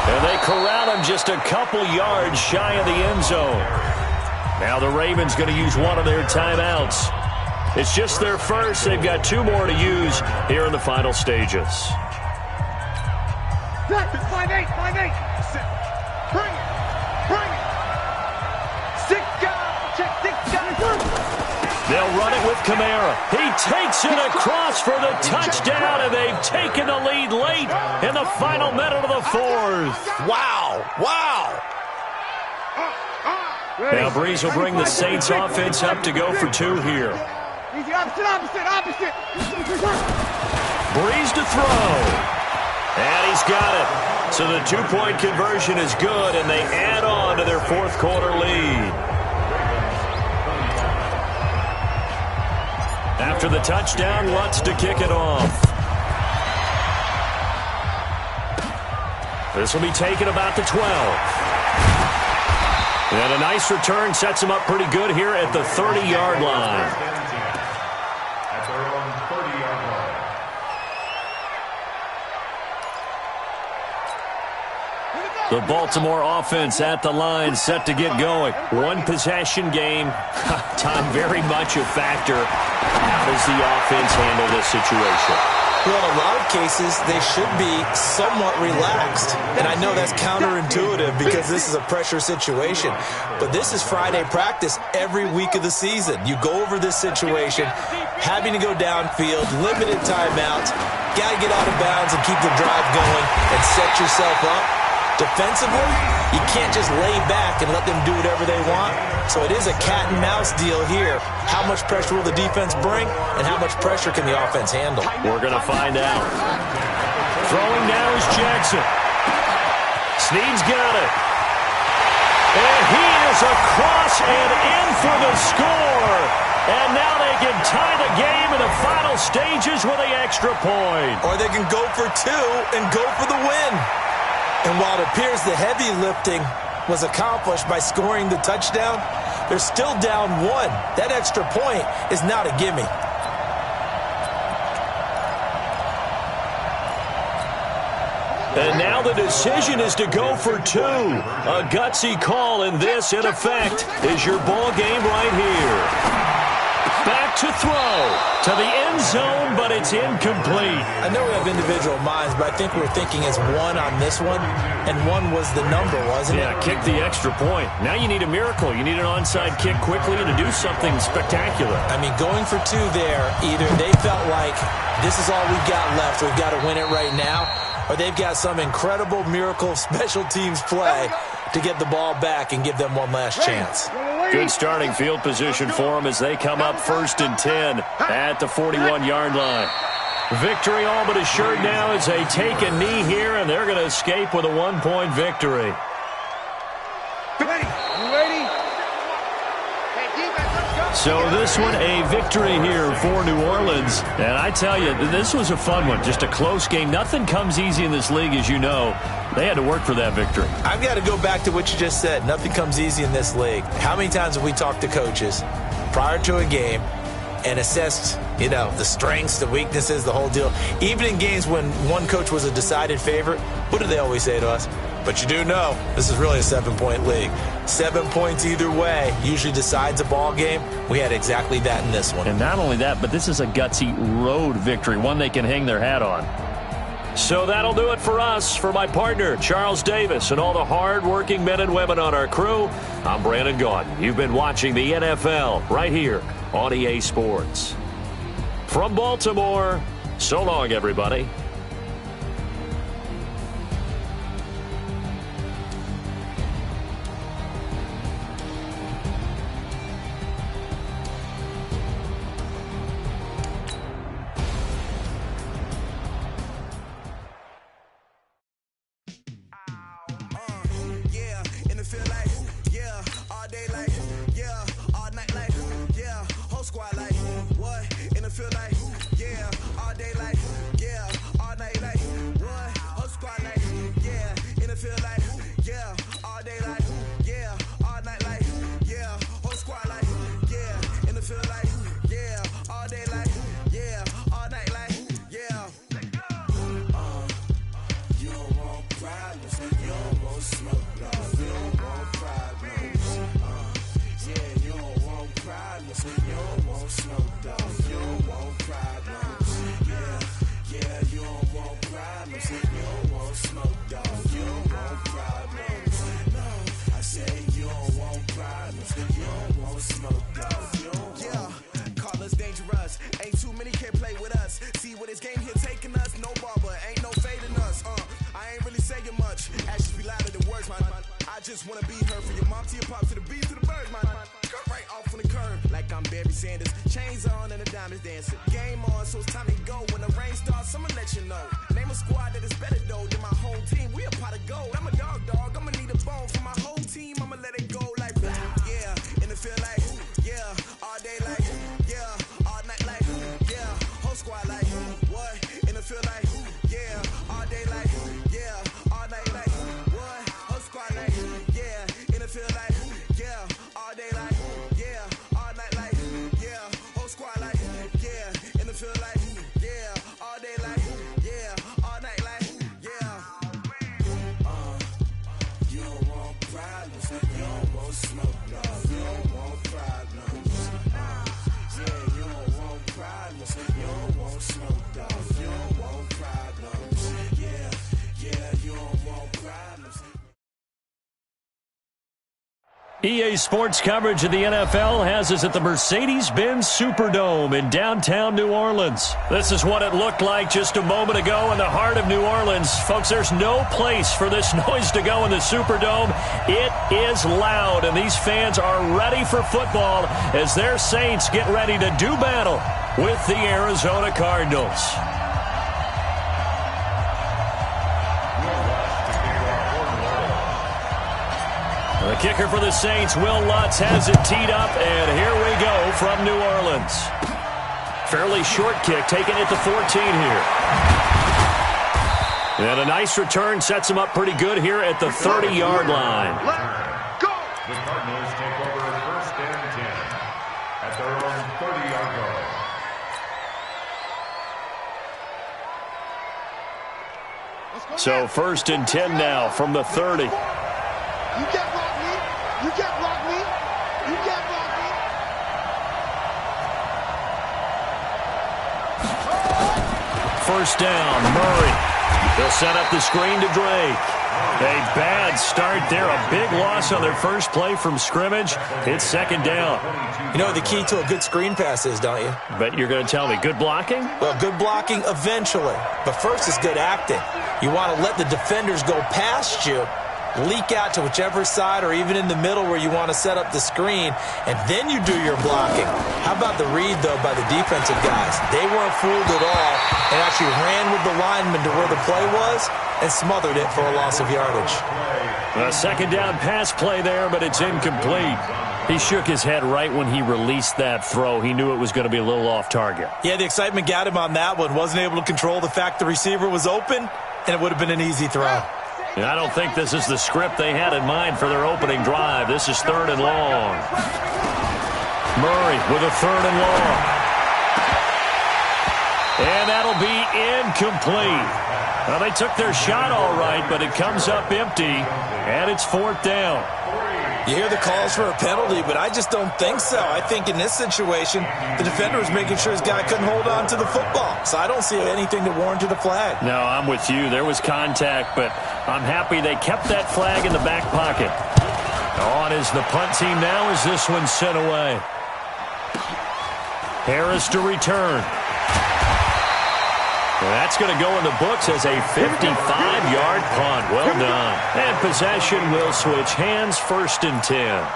And they corral him just a couple yards shy of the end zone. Now the Ravens going to use one of their timeouts. It's just their first. They've got 2 more to use here in the final stages. 5-8. Bring it. 6 guys. Check 6 guys. They'll run it with Kamara. He takes it across for the touchdown, and they've taken the lead late in the final minute of the 4th. Wow. Now Breeze will bring the Saints offense up to go for 2 here. Easy, opposite. Breeze to throw. And he's got it. So the 2-point conversion is good, and they add on to their 4th quarter lead. After the touchdown, Lutz to kick it off. This will be taken about the 12. And a nice return sets him up pretty good here at the 30-yard line. At their own 30-yard line. The Baltimore offense at the line, set to get going. 1 possession game. Time very much a factor. How does the offense handle this situation? Well, in a lot of cases, they should be somewhat relaxed. And I know that's counterintuitive because this is a pressure situation. But this is Friday practice every week of the season. You go over this situation, having to go downfield, limited timeouts, got to get out of bounds and keep the drive going and set yourself up. Defensively, you can't just lay back and let them do whatever they want. So it is a cat and mouse deal here. How much pressure will the defense bring, and how much pressure can the offense handle? We're going to find out. Throwing now is Jackson. Snead's got it. And he is across and in for the score. And now they can tie the game in the final stages with the extra point. Or they can go for 2 and go for the win. And while it appears the heavy lifting was accomplished by scoring the touchdown, they're still down 1. That extra point is not a gimme. And now the decision is to go for 2. A gutsy call, and this, in effect, is your ball game right here. Back to throw to the end zone, but it's incomplete. I know we have individual minds, but I think we're thinking as 1 on this one, and 1 was the number, wasn't it? Yeah, kick the extra point. Now you need a miracle. You need an onside kick quickly and to do something spectacular. I mean, going for 2 there, either they felt like this is all we've got left, we've got to win it right now, or they've got some incredible miracle special teams play to get the ball back and give them one last chance. Good starting field position for them as they come up 1st and 10 at the 41-yard line. Victory all but assured now as they take a knee here, and they're going to escape with a 1-point victory. So this one a victory here for New Orleans. And I tell you, this was a fun one. Just a close game. Nothing comes easy in this league, as you know. They had to work for that victory. I've got to go back to what you just said. Nothing comes easy in this league. How many times have we talked to coaches prior to a game and assessed, the strengths, the weaknesses, the whole deal? Even in games when one coach was a decided favorite, what do they always say to us? But you do know this is really a 7-point league. 7 points either way usually decides a ball game. We had exactly that in this one. And not only that, but this is a gutsy road victory, one they can hang their hat on. So that'll do it for us. For my partner, Charles Davis, and all the hard-working men and women on our crew, I'm Brandon Gaudin. You've been watching the NFL right here on EA Sports. From Baltimore, so long, everybody. EA Sports coverage of the NFL has us at the Mercedes-Benz Superdome in downtown New Orleans. This is what it looked like just a moment ago in the heart of New Orleans. Folks, there's no place for this noise to go in the Superdome. It is loud, and these fans are ready for football as their Saints get ready to do battle with the Arizona Cardinals. The kicker for the Saints, Will Lutz, has it teed up, and here we go from New Orleans. Fairly short kick, taking it to 14 here. And a nice return sets him up pretty good here at the 30-yard line. The Cardinals take over 1st and 10 at their own 30-yard line. So 1st and 10 now from the 30. You can't block me. You can't block me. You can't block me. 1st down, Murray. They'll set up the screen to Drake. A bad start there. A big loss on their first play from scrimmage. It's second down. You know what the key to a good screen pass is, don't you? But you're going to tell me, good blocking? Well, good blocking eventually. But first is good acting. You want to let the defenders go past you, leak out to whichever side or even in the middle where you want to set up the screen, and then you do your blocking. How about the read, though, by the defensive guys? They weren't fooled at all and actually ran with the lineman to where the play was and smothered it for a loss of yardage. A second down pass play there, but it's incomplete. He shook his head right when he released that throw. He knew it was going to be a little off target. Yeah, the excitement got him on that one. Wasn't able to control the fact the receiver was open, and it would have been an easy throw. I don't think this is the script they had in mind for their opening drive. This is 3rd and long. Murray with a 3rd and long. And that'll be incomplete. Well, they took their shot all right, but it comes up empty, and it's 4th down. You hear the calls for a penalty, but I just don't think so. I think in this situation, the defender was making sure his guy couldn't hold on to the football. So I don't see anything that warranted a flag. No, I'm with you. There was contact, but I'm happy they kept that flag in the back pocket. On is the punt team now as this one's sent away. Harris to return. That's going to go in the books as a 55-yard punt. Well done. And possession will switch hands, 1st and 10.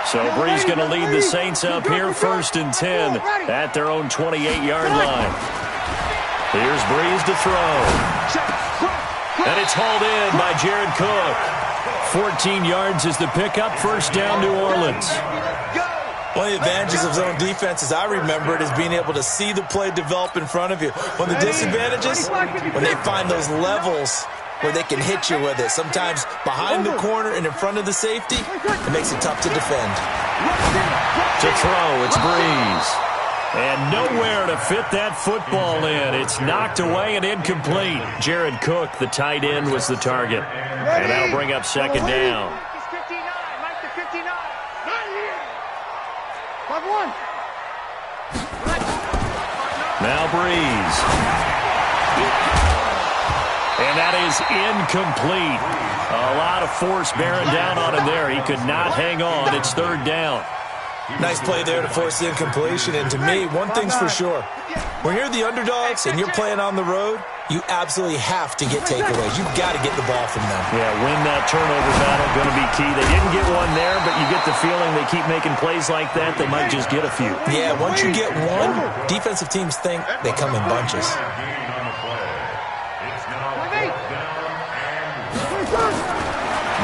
So Bree's going to lead the Saints up here, 1st and 10 at their own 28-yard line. Here's Breeze to throw. And it's hauled in by Jared Cook. 14 yards is the pickup, 1st down, New Orleans. One of the advantages of zone defense, as I remember it, is being able to see the play develop in front of you. One of the disadvantages, when they find those levels where they can hit you with it. Sometimes behind the corner and in front of the safety, it makes it tough to defend. To throw, it's Breeze. And nowhere to fit that football in. It's knocked away and incomplete. Jared Cook, the tight end, was the target. And that'll bring up 2nd down. Now Breeze. And that is incomplete. A lot of force bearing down on him there. He could not hang on. It's 3rd down. Nice play there to force the incompletion. And to me, one thing's for sure. When you're the underdogs and you're playing on the road, you absolutely have to get takeaways. You've got to get the ball from them. Yeah, win that turnover battle, going to be key. They didn't get one there, but you get the feeling they keep making plays like that, they might just get a few. Yeah, once you get one, defensive teams think they come in bunches.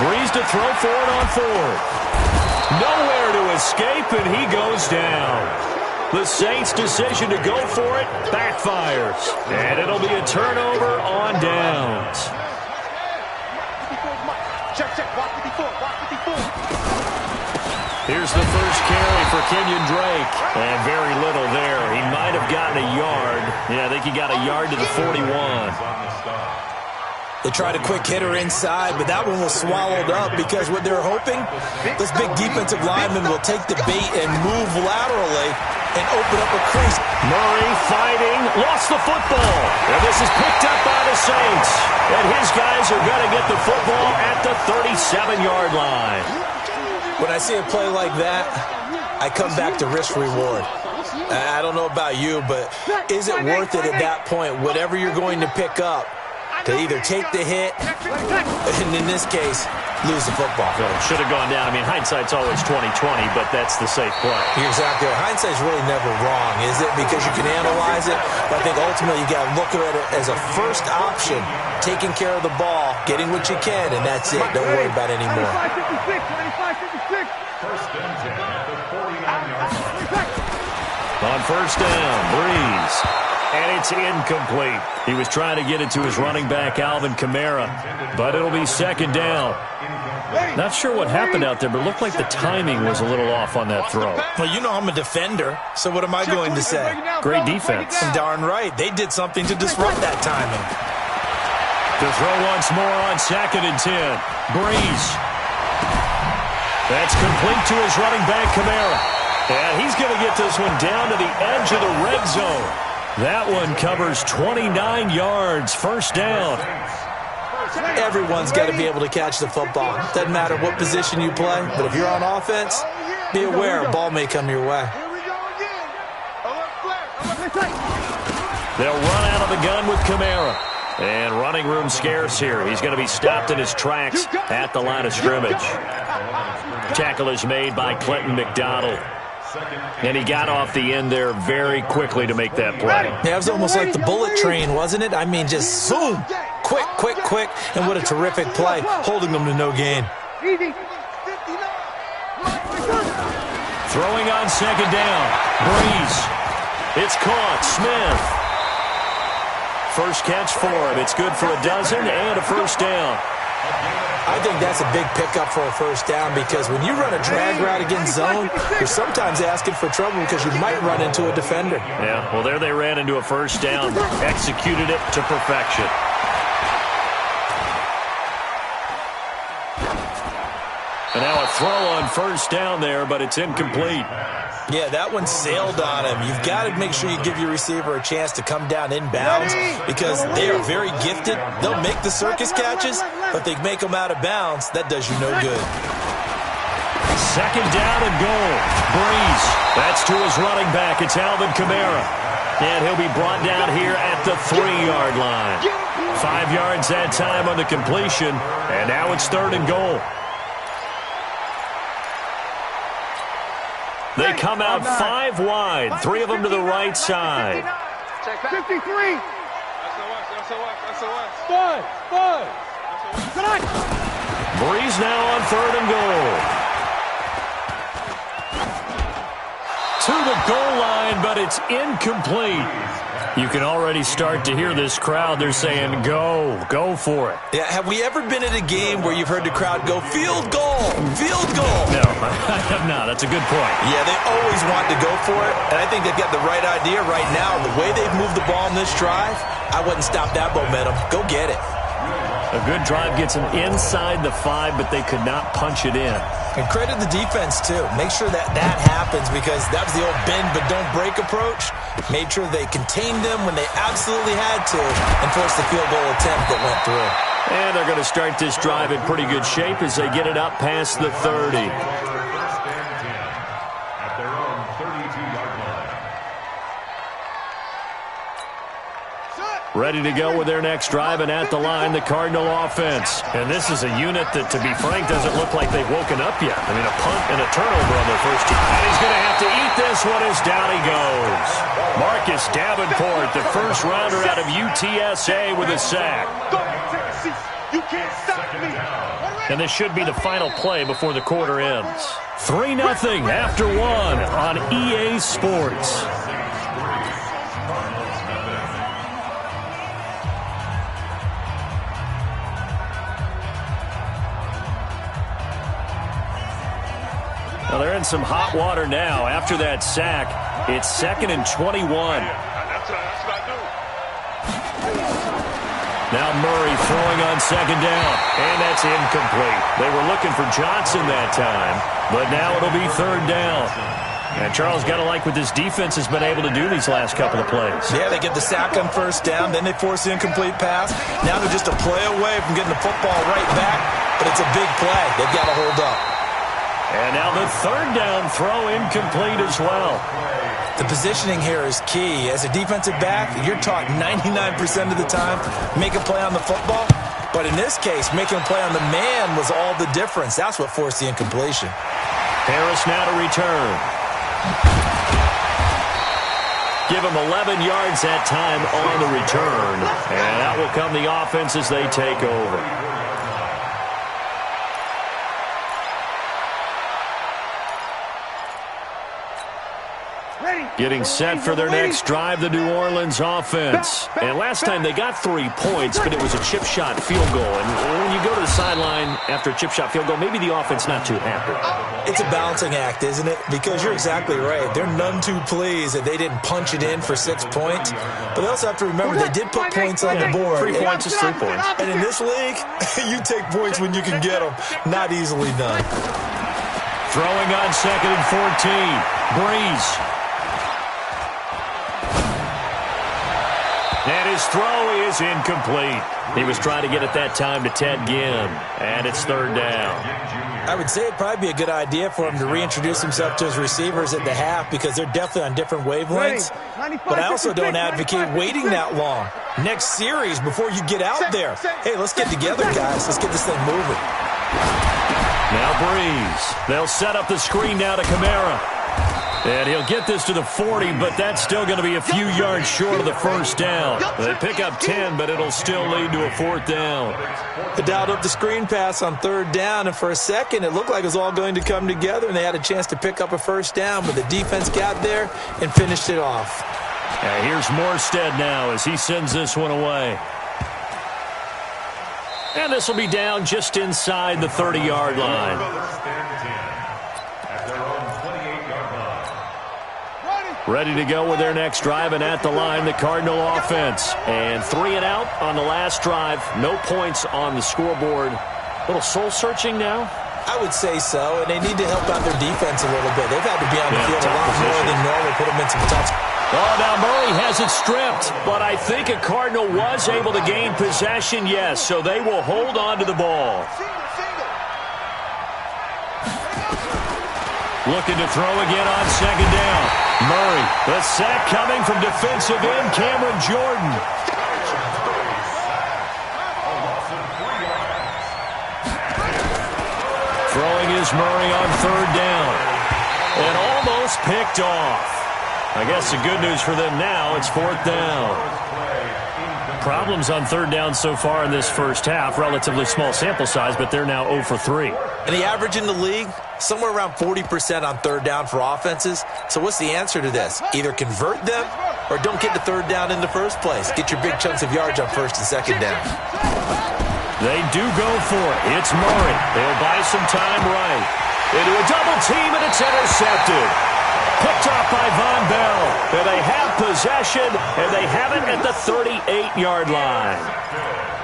Breeze to throw for it on 4th. Nowhere to escape, and he goes down. The Saints' decision to go for it backfires. And it'll be a turnover on downs. Here's the first carry for Kenyon Drake. And very little there. He might have gotten a yard. Yeah, I think he got a yard to the 41. They tried a quick hitter inside, but that one was swallowed up because what they're hoping, this big defensive lineman will take the bait and move laterally and open up a crease. Murray fighting, lost the football. And this is picked up by the Saints. And his guys are going to get the football at the 37-yard line. When I see a play like that, I come back to risk-reward. I don't know about you, but is it worth it at that point, whatever you're going to pick up, to either take the hit, and in this case, lose the football? Should have gone down. I mean, hindsight's always 20/20, but that's the safe play. You're exactly right. Hindsight's really never wrong, is it? Because you can analyze it, but I think ultimately you got to look at it as a first option, taking care of the ball, getting what you can, and that's it. Don't worry about it anymore. On 1st down, Breeze. And it's incomplete. He was trying to get it to his running back, Alvin Kamara. But it'll be 2nd down. Not sure what happened out there, but it looked like the timing was a little off on that throw. Well, you know I'm a defender, so what am I going to say? Great defense. And darn right. They did something to disrupt that timing. To throw once more on 2nd and 10. Breeze. That's complete to his running back, Kamara. And he's going to get this one down to the edge of the red zone. That one covers 29 yards, first down. Everyone's got to be able to catch the football. Doesn't matter what position you play, but if you're on offense, be aware a ball may come your way. They'll run out of the gun with Kamara. And running room scarce here. He's going to be stopped in his tracks at the line of scrimmage. Tackle is made by Clinton McDonald. And he got off the end there very quickly to make that play. Yeah, it was almost like the bullet train, wasn't it? I mean, just zoom. Quick, quick, quick. And what a terrific play, holding them to no gain. Throwing on second down. Breeze. It's caught. Smith. First catch for him. It's good for a dozen and a first down. I think that's a big pickup for a first down because when you run a drag route against zone, you're sometimes asking for trouble because you might run into a defender. Yeah, well, there they ran into a first down. Executed it to perfection. And now a throw on first down there, but it's incomplete. Yeah, that one sailed on him. You've got to make sure you give your receiver a chance to come down inbounds because they are very gifted. They'll make the circus catches, but they make them out of bounds. That does you no good. Second down and goal. Breeze. That's to his running back. It's Alvin Kamara. And he'll be brought down here at the 3-yard line. 5 yards that time on the completion, and now it's third and goal. They come out 5 wide, 3 of them to the right side. 53. Breeze now on third and goal. To the goal line, but it's incomplete. You can already start to hear this crowd. They're saying, go for it. Yeah, have we ever been at a game where you've heard the crowd go, field goal, field goal? No, I have not. That's a good point. Yeah, they always want to go for it, and I think they've got the right idea right now. The way they've moved the ball in this drive, I wouldn't stop that momentum. Go get it. A good drive gets them inside the 5, but they could not punch it in. And credit the defense, too. Make sure that happens because that was the old bend but don't break approach. Made sure they contained them when they absolutely had to and forced the field goal attempt that went through. And they're going to start this drive in pretty good shape as they get it up past the 30. Ready to go with their next drive, and at the line, the Cardinal offense. And this is a unit that, to be frank, doesn't look like they've woken up yet. I mean, a punt and a turnover on their first team. And he's going to have to eat this one as down he goes. Marcus Davenport, the first rounder out of UTSA with a sack. You can't stop me. And this should be the final play before the quarter ends. 3-0 after 1 on EA Sports. Well, they're in some hot water now. After that sack, it's 2nd and 21. That's what I do. Now Murray throwing on second down, and that's incomplete. They were looking for Johnson that time, but now it'll be third down. And Charles, got to like what this defense has been able to do these last couple of plays. Yeah, they get the sack on first down, then they force the incomplete pass. Now they're just a play away from getting the football right back, but it's a big play. They've got to hold up. And now the third down throw incomplete as well. The positioning here is key. As a defensive back, you're taught 99% of the time, make a play on the football. But in this case, making a play on the man was all the difference. That's what forced the incompletion. Harris now to return. Give him 11 yards that time on the return. And out will come the offense as they take over. Getting set for their next drive, the New Orleans offense. And last time they got 3 points, but it was a chip shot field goal. And when you go to the sideline after a chip shot field goal, maybe the offense not too happy. It's a balancing act, isn't it? Because you're exactly right. They're none too pleased that they didn't punch it in for 6 points. But they also have to remember they did put points on the board. 3 points is 3 points. And in this league, you take points when you can get them. Not easily done. Throwing on 2nd and 14. Breeze. And his throw is incomplete. He was trying to get it that time to Ted Ginn. And it's 3rd down. I would say it'd probably be a good idea for him to reintroduce himself to his receivers at the half because they're definitely on different wavelengths. But I also don't advocate waiting that long. Next series, before you get out there, hey, let's get together, guys. Let's get this thing moving. Now Breeze. They'll set up the screen now to Kamara. And he'll get this to the 40, but that's still going to be a few yards short of the 1st down. They pick up 10, but it'll still lead to a 4th down. They dialed up the screen pass on 3rd down, and for a second it looked like it was all going to come together, and they had a chance to pick up a 1st down, but the defense got there and finished it off. Here's Morstead now as he sends this one away. And this will be down just inside the 30-yard line. Ready to go with their next drive, and at the line, the Cardinal offense. And 3 and out on the last drive. No points on the scoreboard. A little soul-searching now? I would say so, and they need to help out their defense a little bit. They've had to be on the field a lot more than normal, put them in some tough. Oh, now Murray has it stripped, but I think a Cardinal was able to gain possession, yes, so they will hold on to the ball. Looking to throw again on 2nd down. Murray, the sack coming from defensive end Cameron Jordan. Throwing is Murray on 3rd down. And almost picked off. I guess the good news for them now, it's 4th down. Problems on 3rd down so far in this first half. Relatively small sample size, but they're now 0 for 3. And the average in the league, somewhere around 40% on 3rd down for offenses. So what's the answer to this? Either convert them or don't get to 3rd down in the first place. Get your big chunks of yards on 1st and 2nd down. They do go for it. It's Murray. They'll buy some time right. Into a double team, and it's intercepted. Picked off by Von Bell. And they have possession, and they have it at the 38-yard line.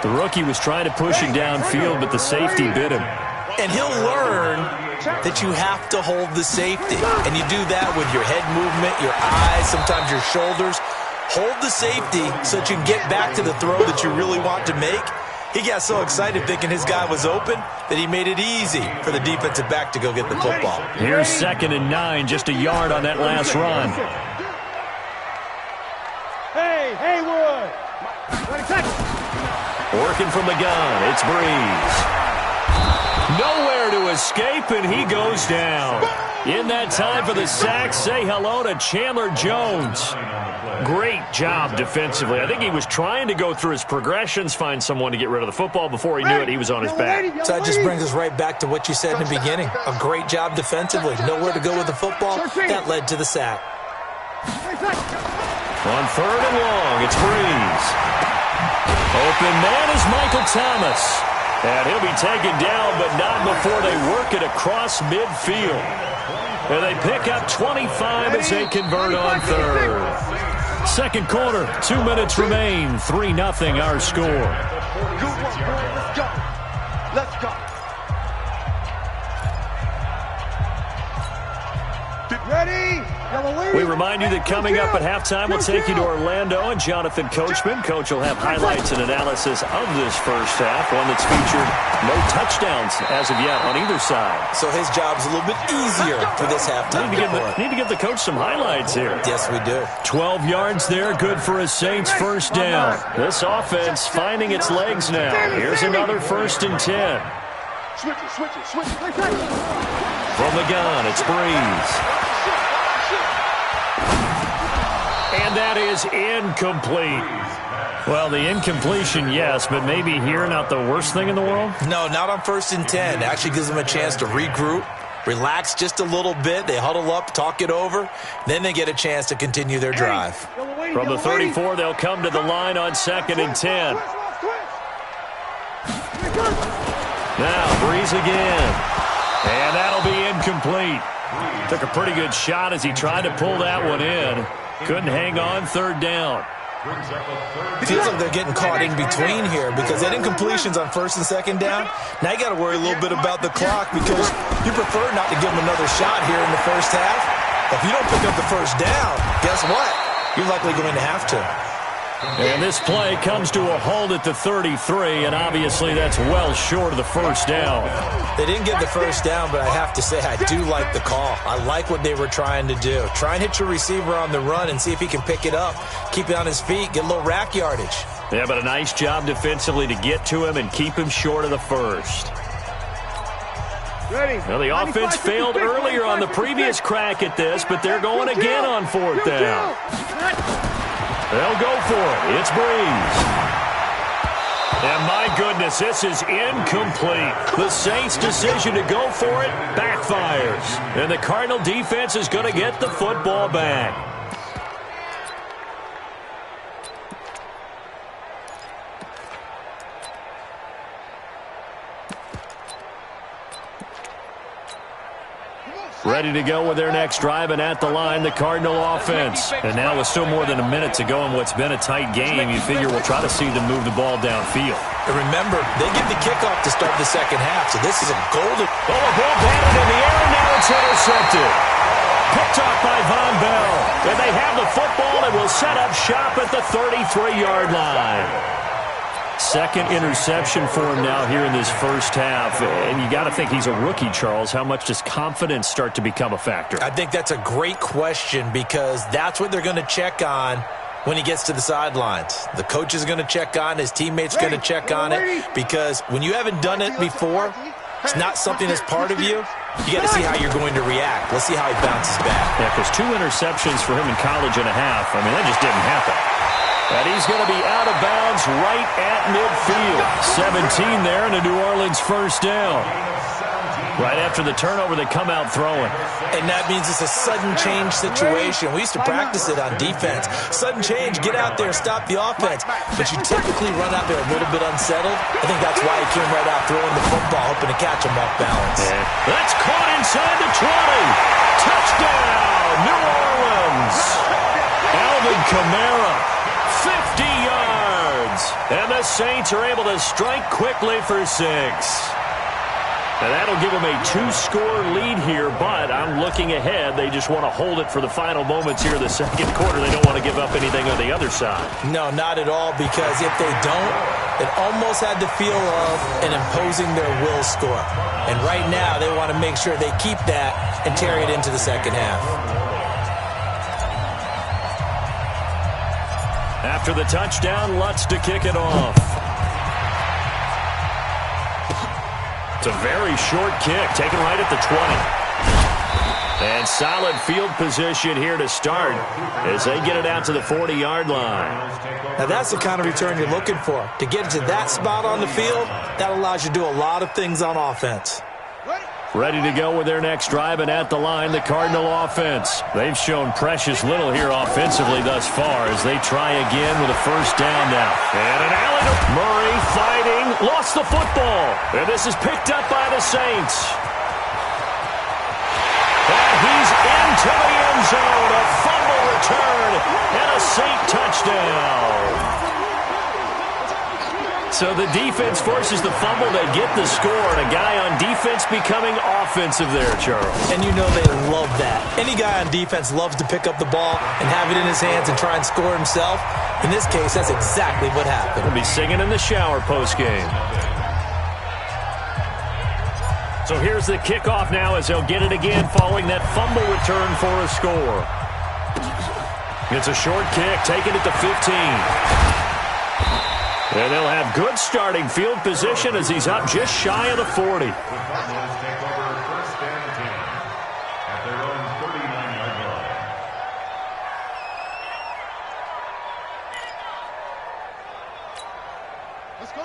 The rookie was trying to push it downfield, but the safety bit him. And he'll learn that you have to hold the safety. And you do that with your head movement, your eyes, sometimes your shoulders. Hold the safety so that you can get back to the throw that you really want to make. He got so excited thinking his guy was open that he made it easy for the defensive back to go get the football. Here's 2nd and 9, just a yard on that last run. Hey, Haywood! Working from the gun, it's Breeze. Nowhere to escape, and he goes down. In that time for the sack, say hello to Chandler Jones. Great job defensively. I think he was trying to go through his progressions, find someone to get rid of the football. Before he knew it, he was on his back. So that just brings us right back to what you said in the beginning. A great job defensively. Nowhere to go with the football. That led to the sack. On 3rd and long, it's Breeze. Open man is Michael Thomas. And he'll be taken down, but not before they work it across midfield. And they pick up 25 as they convert on 3rd. 2nd quarter, 2 minutes remain. 3-0 our score. Good one, bro. Let's go. Let's go. Ready? We remind you that coming up at halftime, we'll take you to Orlando and Jonathan Coachman. Coach will have highlights and analysis of this first half, one that's featured no touchdowns as of yet on either side. So his job's a little bit easier for this halftime. Need to give the coach some highlights here. Yes, we do. 12 yards there, good for a Saints 1st down. This offense finding its legs now. Here's another 1st and 10. Switch it. From the gun, it's Breeze. And that is incomplete. Well, the incompletion, yes, but maybe here not the worst thing in the world? No, not on 1st and 10. It actually gives them a chance to regroup, relax just a little bit. They huddle up, talk it over. Then they get a chance to continue their drive. From the 34, they'll come to the line on 2nd and 10. Now, Breeze again. And that'll be incomplete. Took a pretty good shot as he tried to pull that one in. Couldn't hang on 3rd down. It feels like they're getting caught in between here because that incompletion's on 1st and 2nd down. Now you got to worry a little bit about the clock because You prefer not to give them another shot here in the first half? If you don't pick up the first down, guess what? You're likely going to have to. And this play comes to a halt at the 33, and obviously that's well short of the first down. They didn't get the first down, but I have to say I do like the call. I like what they were trying to do. Try and hit your receiver on the run and see if he can pick it up. Keep it on his feet, get a little rack yardage. Yeah, but a nice job defensively to get to him and keep him short of the first. Well, the offense failed earlier on the previous crack at this, but they're going again on fourth down. They'll go for it. It's Breeze. And my goodness, this is incomplete. The Saints' decision to go for it backfires. And the Cardinal defense is going to get the football back. Ready to go with their next drive, and at the line, the Cardinal offense. And now with still more than a minute to go in what's been a tight game, you figure we'll try to see them move the ball downfield. And remember, they get the kickoff to start the second half, so this is a golden... Oh, a ball batted in the air, and now it's intercepted. Picked off by Von Bell. And they have the football and will set up shop at the 33-yard line. Second interception for him now here in this first half. And you got to think he's a rookie, Charles. How much does confidence start to become a factor? I think that's a great question because that's what they're going to check on when he gets to the sidelines. The coach is going to check on, his teammates are going to check on it, because when you haven't done it before, it's not something that's part of you. You got to see how you're going to react. Let's see how he bounces back. Yeah, because 2 interceptions for him in college and a half. I mean, that just didn't happen. And he's going to be out of bounds right at midfield. 17 there and a New Orleans first down. Right after the turnover, they come out throwing. And that means it's a sudden change situation. We used to practice it on defense. Sudden change, get out there, stop the offense. But you typically run out there a little bit unsettled. I think that's why he came right out throwing the football, hoping to catch him off balance. Yeah. That's caught inside the 20. Touchdown, New Orleans. Alvin Kamara, 50 yards. And the Saints are able to strike quickly for 6. Now that'll give them a 2-score lead here, but I'm looking ahead. They just want to hold it for the final moments here in the second quarter. They don't want to give up anything on the other side. No, not at all, because if they don't, it almost had the feel of an imposing their will score. And right now, they want to make sure they keep that and carry it into the second half. After the touchdown, Lutz to kick it off. It's a very short kick, taken right at the 20. And solid field position here to start as they get it out to the 40-yard line. Now that's the kind of return you're looking for. To get to that spot on the field, that allows you to do a lot of things on offense. Ready to go with their next drive, and at the line, the Cardinal offense. They've shown precious little here offensively thus far as they try again with a first down now. And an alley to Murray fighting, lost the football. And this is picked up by the Saints. And he's into the end zone. A fumble return and a Saint touchdown. So the defense forces the fumble. They get the score, and a guy on defense becoming offensive there, Charles. And you know they love that. Any guy on defense loves to pick up the ball and have it in his hands and try and score himself. In this case, that's exactly what happened. He'll be singing in the shower post-game. So here's the kickoff now as they'll get it again following that fumble return for a score. It's a short kick, taken at the 15. And they'll have good starting field position as he's up just shy of the 40. Cardinals take over first and 10 at their own 39-yard line.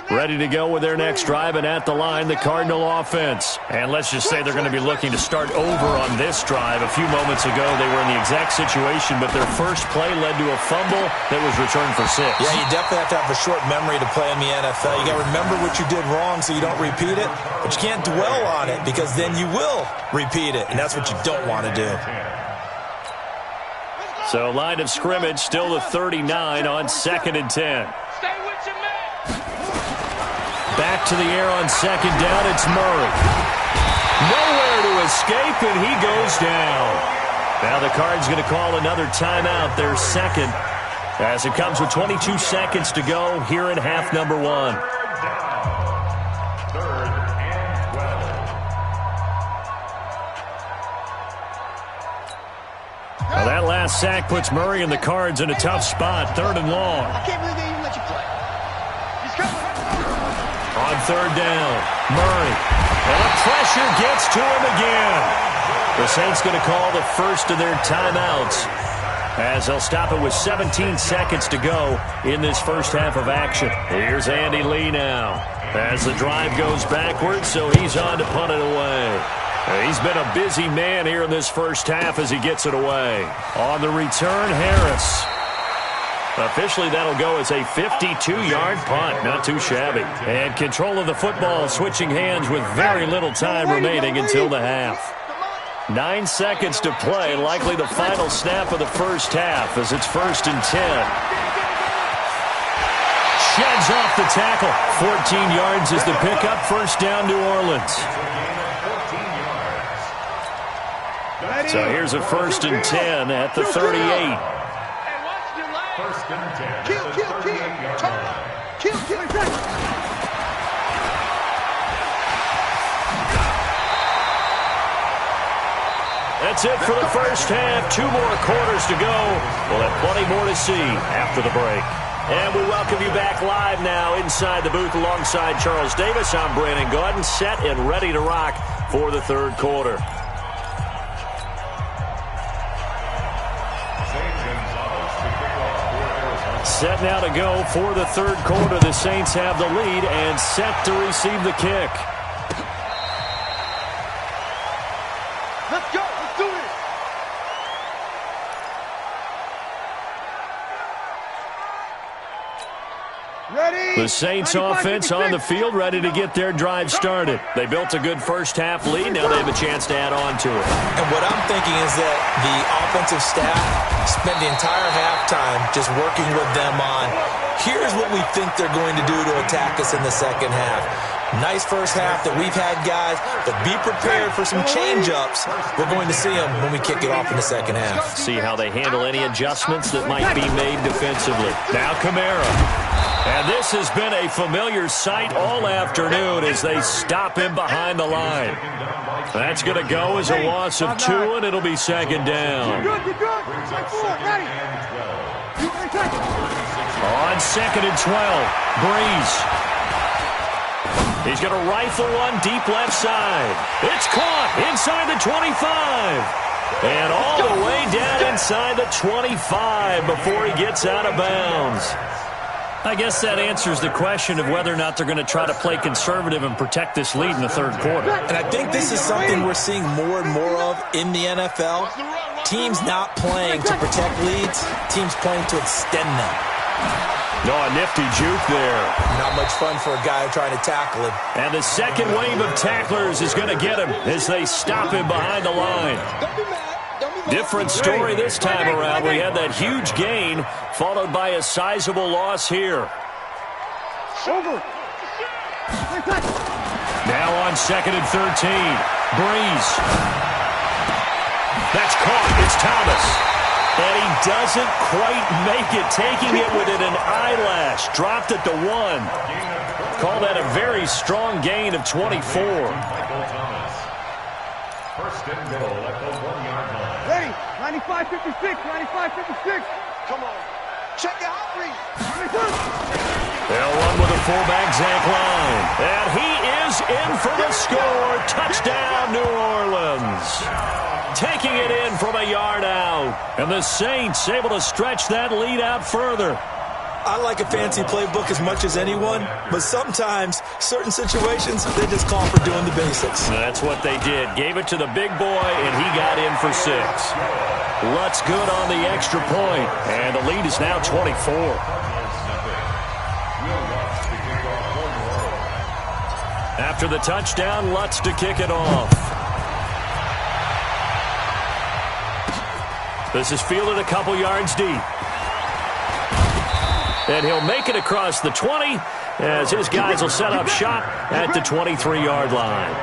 Ready to go with their next drive, and at the line, the Cardinal offense. And let's just say they're going to be looking to start over on this drive. A few moments ago, they were in the exact situation, but their first play led to a fumble that was returned for 6. Yeah, you definitely have to have a short memory to play in the NFL. You got to remember what you did wrong so you don't repeat it, but you can't dwell on it because then you will repeat it, and that's what you don't want to do. So line of scrimmage, still the 39 on 2nd and 10. Back to the air on 2nd down, it's Murray. Nowhere to escape, and he goes down. Now the Cards going to call another timeout, their second, as it comes with 22 seconds to go here in half number one. Third and 12. Well, that last sack puts Murray and the Cards in a tough spot, third and long. I can't believe they even let you play. He's coming. On third down, Murray. And the pressure gets to him again. The Saints going to call the first of their timeouts, as they'll stop it with 17 seconds to go in this first half of action. Here's Andy Lee now, as the drive goes backwards, so he's on to punt it away. He's been a busy man here in this first half as he gets it away. On the return, Harris. Officially, that'll go as a 52-yard punt. Not too shabby. And control of the football switching hands with very little time remaining until the half. 9 seconds to play, likely the final snap of the first half as it's 1st and 10. Sheds off the tackle. 14 yards is the pickup. First down, New Orleans. So here's a 1st and 10 at the 38. First and 10. Kill. That's it for the first half. 2 more quarters to go. We'll have plenty more to see after the break. And we welcome you back live now inside the booth alongside Charles Davis. I'm Brandon Gordon, set and ready to rock for the third quarter. Set now to go for the third quarter. The Saints have the lead and set to receive the kick. Let's go. Let's do this. Ready? The Saints offense on the field, ready to get their drive started. They built a good first half lead. Now they have a chance to add on to it. And what I'm thinking is that the offensive staff spent the entire halftime just working with them on, here's what we think they're going to do to attack us in the second half. Nice first half that we've had, guys, but be prepared for some change-ups. We're going to see them when we kick it off in the second half. See how they handle any adjustments that might be made defensively. Now Kamara. And this has been a familiar sight all afternoon as they stop him behind the line. That's going to go as a loss of 2, and it'll be second down. Good. Ready? On 2nd and 12, Breeze. He's going to rifle one deep left side. It's caught inside the 25. And all the way down inside the 25 before he gets out of bounds. I guess that answers the question of whether or not they're going to try to play conservative and protect this lead in the third quarter. And I think this is something we're seeing more and more of in the NFL. Teams not playing to protect leads, teams playing to extend them. No, a nifty juke there. Not much fun for a guy trying to tackle him. And the second wave of tacklers is going to get him as they stop him behind the line. Different story this time around. We had that huge gain followed by a sizable loss here. Over. Now on 2nd and 13. Breeze. That's caught. It's Thomas. And he doesn't quite make it, taking it within an eyelash. Dropped it to 1. Call that a very strong gain of 24. First and goal at the 1-yard line. Ready? 95-56. Come on. Check your hot read. They'll run with a fullback, Zach Line. And he is in for the score. Touchdown, New Orleans. Taking it in from a yard out. And the Saints able to stretch that lead out further. I like a fancy playbook as much as anyone, but sometimes certain situations, they just call for doing the basics. That's what they did. Gave it to the big boy, and he got in for 6. Lutz good on the extra point, and the lead is now 24. After the touchdown, Lutz to kick it off. This is fielded a couple yards deep. And he'll make it across the 20 as his guys will set up shop at the 23-yard line.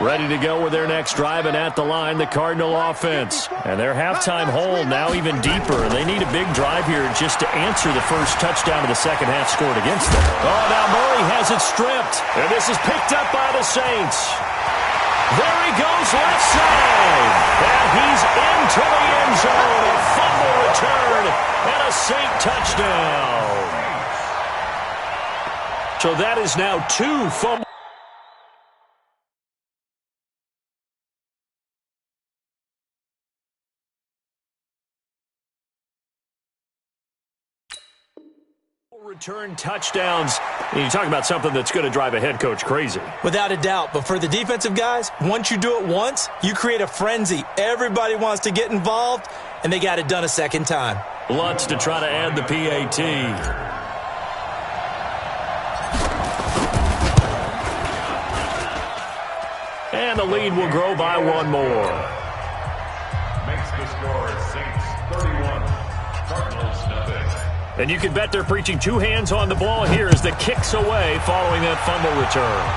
Ready to go with their next drive, and at the line, the Cardinal offense. And their halftime hole now even deeper. They need a big drive here just to answer the first touchdown of the second half scored against them. Oh, now Murray has it stripped. And this is picked up by the Saints. There he goes left side. And he's into the end zone. A fumble return and a Saint touchdown. So that is now 2 fumbles. Return touchdowns. You talk about something that's going to drive a head coach crazy. Without a doubt. But for the defensive guys, once you do it once, you create a frenzy. Everybody wants to get involved, and they got it done a second time. Lutz to try to add the PAT. And the lead will grow by 1 more. Makes the score Saints 31, Cardinals nothing. And you can bet they're preaching 2 hands on the ball here as the kick's away following that fumble return.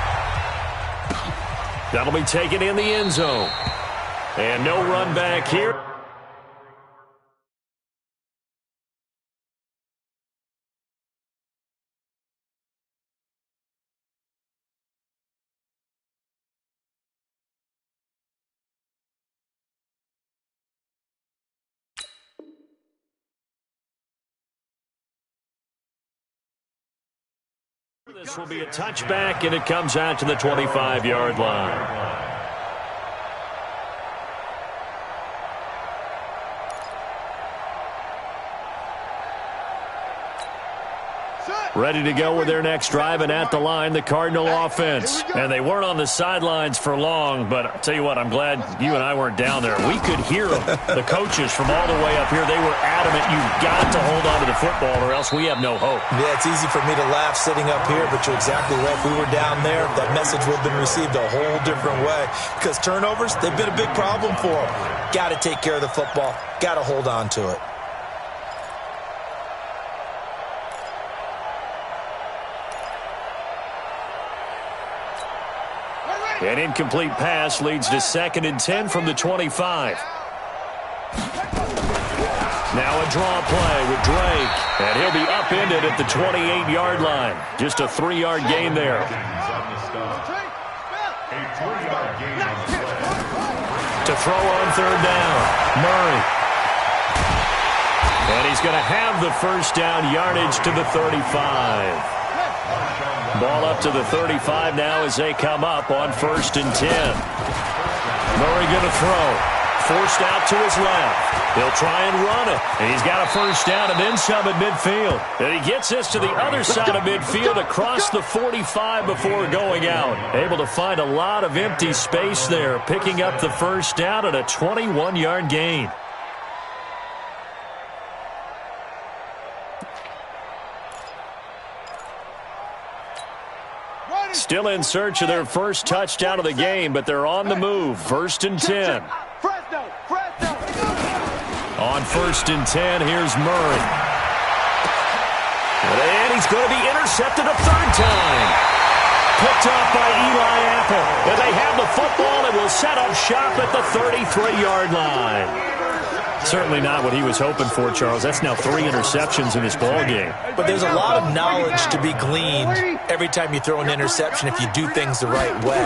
That'll be taken in the end zone. And no run back here. This will be a touchback, and it comes out to the 25-yard line. Ready to go with their next drive, and at the line, the Cardinal offense. And they weren't on the sidelines for long, but I'll tell you what, I'm glad you and I weren't down there. We could hear them. The coaches from all the way up here, they were adamant, you've got to hold on to the football or else we have no hope. Yeah, it's easy for me to laugh sitting up here, but you're exactly right. If we were down there, that message would have been received a whole different way. Because turnovers, they've been a big problem for them. Got to take care of the football. Got to hold on to it. An incomplete pass leads to 2nd and 10 from the 25. Now a draw play with Drake, and he'll be upended at the 28-yard line. Just a 3-yard gain there. To throw on 3rd down, Murray. And he's going to have the first down yardage to the 35. Ball up to the 35 now as they come up on 1st and 10. Murray going to throw. Forced out to his left. He'll try and run it. And he's got a first down and then some at midfield. And he gets this to the other side of midfield across the 45 before going out. Able to find a lot of empty space there, picking up the first down at a 21-yard gain. Still in search of their first touchdown of the game, but they're on the move. 1st and 10. On 1st and 10, here's Murray. And he's going to be intercepted a 3rd time. Picked off by Eli Apple. And they have the football and will set up shop at the 33-yard line. Certainly not what he was hoping for, Charles. That's now 3 interceptions in this ball game. But there's a lot of knowledge to be gleaned every time you throw an interception if you do things the right way.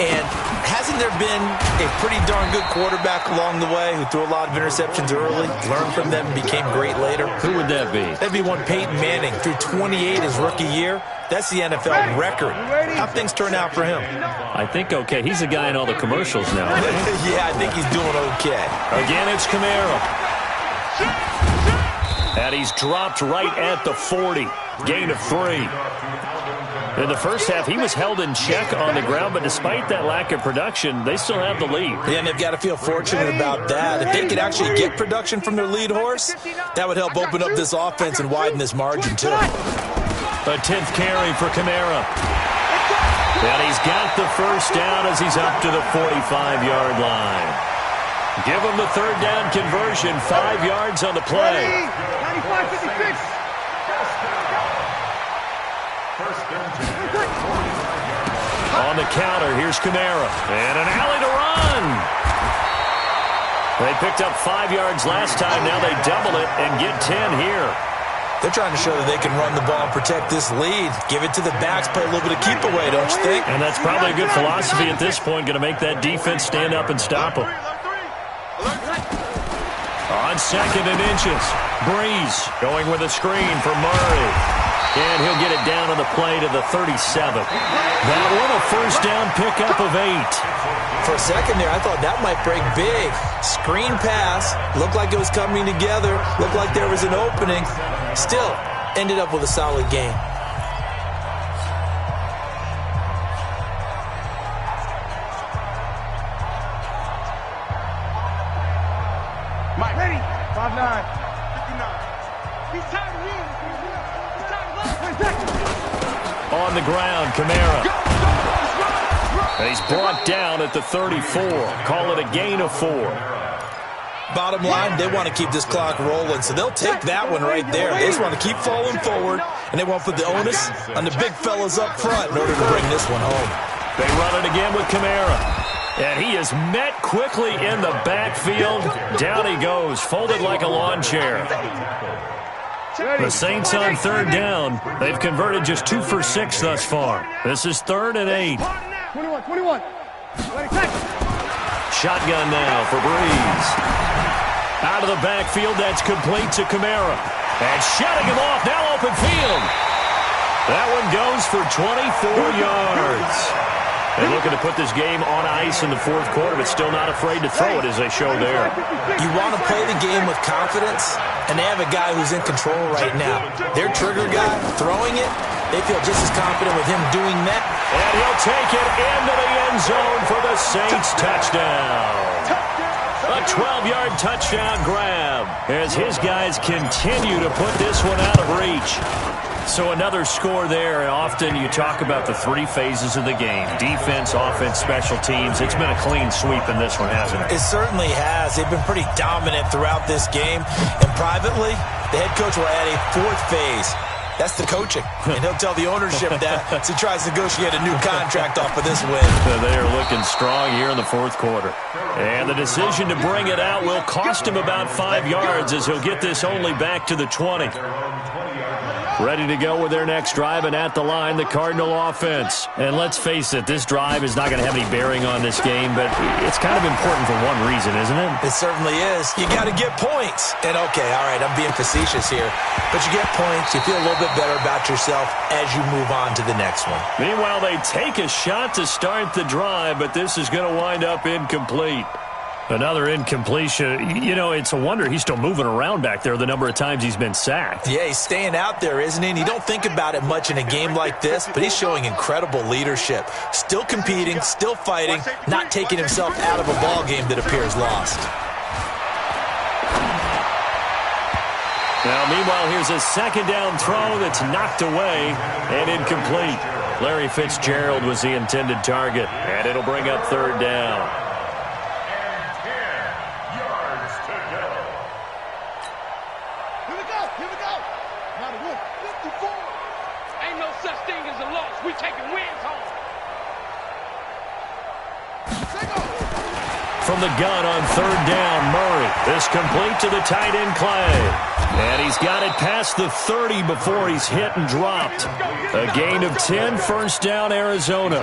And hasn't there been a pretty darn good quarterback along the way who threw a lot of interceptions early, learned from them, and became great later? Who would that be? That'd be one Peyton Manning. Threw 28 his rookie year. That's the NFL record. How'd things turn out for him? I think okay. He's a guy in all the commercials now. Yeah, I think he's doing okay. Again, it's Camaro. And he's dropped right at the 40. Gain of 3. In the first half, he was held in check on the ground, but despite that lack of production, they still have the lead. Yeah, and they've got to feel fortunate about that. If they could actually get production from their lead horse, that would help open up this offense and widen this margin, too. A 10th carry for Camara. And he's got the first down as he's up to the 45-yard line. Give him the 3rd down conversion, 5 yards on the play. 95-56. On the counter, here's Kamara. And an alley to run. They picked up 5 yards last time. Now they double it and get 10 here. They're trying to show that they can run the ball and protect this lead. Give it to the backs, play a little bit of keep away, don't you think? And that's probably a good philosophy at this point, going to make that defense stand up and stop them. On 2nd and inches, Breeze going with a screen for Murray. And he'll get it down on the play to the 37. That one a first down pickup of 8. For a second there, I thought that might break big. Screen pass, looked like it was coming together, looked like there was an opening. Still, ended up with a solid game. Mike, ready? 5'9", 59. He's tired of winning. He's tired of losing. On the ground, Kamara. He's brought down at the 34. Call it a gain of 4. Bottom line, they want to keep this clock rolling, so they'll take that one right there. They just want to keep falling forward, and they want to put the onus on the big fellas up front in order to bring this one home. They run it again with Kamara. And he is met quickly in the backfield. Down he goes, folded like a lawn chair. The Saints on 3rd down. They've converted just 2 for 6 thus far. This is 3rd and 8. 21. Shotgun now for Breeze. Out of the backfield, that's complete to Kamara. And shutting him off, now open field. That one goes for 24 yards. They're looking to put this game on ice in the 4th quarter, but still not afraid to throw it as they show there. You want to play the game with confidence, and they have a guy who's in control right now. Their trigger guy, throwing it, they feel just as confident with him doing that. And he'll take it into the end zone for the Saints touchdown. A 12-yard touchdown grab as his guys continue to put this one out of reach. So another score there, and often you talk about the 3 phases of the game. Defense, offense, special teams. It's been a clean sweep in this one, hasn't it? It certainly has. They've been pretty dominant throughout this game. And privately, the head coach will add a 4th phase. That's the coaching. And he'll tell the ownership that as he tries to negotiate a new contract off of this win. They are looking strong here in the 4th quarter. And the decision to bring it out will cost him about 5 yards as he'll get this only back to the 20. Ready to go with their next drive, and at the line, the Cardinal offense. And let's face it, this drive is not going to have any bearing on this game, but it's kind of important for one reason, isn't it? It certainly is. You got to get points. And okay, all right, I'm being facetious here, but you get points, you feel a little bit better about yourself as you move on to the next one. Meanwhile, they take a shot to start the drive, but this is going to wind up incomplete. Another incompletion. You know, it's a wonder he's still moving around back there the number of times he's been sacked. Yeah, he's staying out there, isn't he? And you don't think about it much in a game like this, but he's showing incredible leadership. Still competing, still fighting, not taking himself out of a ball game that appears lost. Now, meanwhile, here's a 2nd down throw that's knocked away and incomplete. Larry Fitzgerald was the intended target, and it'll bring up 3rd down. From the gun on 3rd down, Murray. This complete to the tight end, Clay. And he's got it past the 30 before he's hit and dropped. A gain of 10, 1st down, Arizona.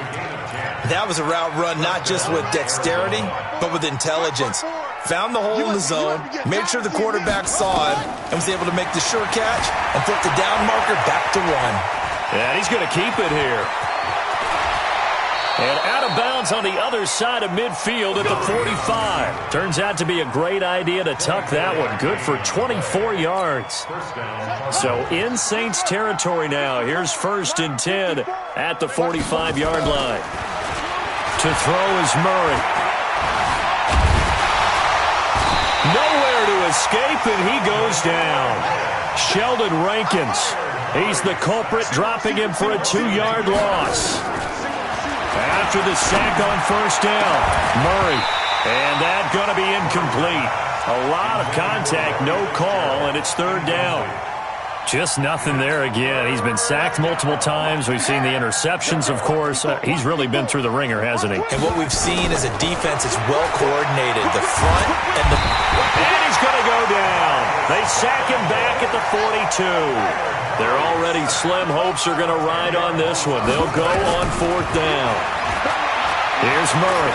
That was a route run not just with dexterity, but with intelligence. Found the hole in the zone, made sure the quarterback saw him, and was able to make the sure catch and flip the down marker back to 1. And he's going to keep it here. And out of bounds on the other side of midfield at the 45. Turns out to be a great idea to tuck that one. Good for 24 yards. So in Saints territory now. Here's 1st and 10 at the 45-yard line. To throw is Murray. Nowhere to escape, and he goes down. Sheldon Rankins. He's the culprit, dropping him for a 2-yard loss. After the sack on 1st down, Murray. And that's going to be incomplete. A lot of contact, no call, and it's 3rd down. Just nothing there again. He's been sacked multiple times. We've seen the interceptions, of course. He's really been through the ringer, hasn't he? And what we've seen is a defense that's well coordinated. The front and the... And he's going to go down. They sack him back at the 42. Their already slim hopes are going to ride on this one. They'll go on 4th down. Here's Murray.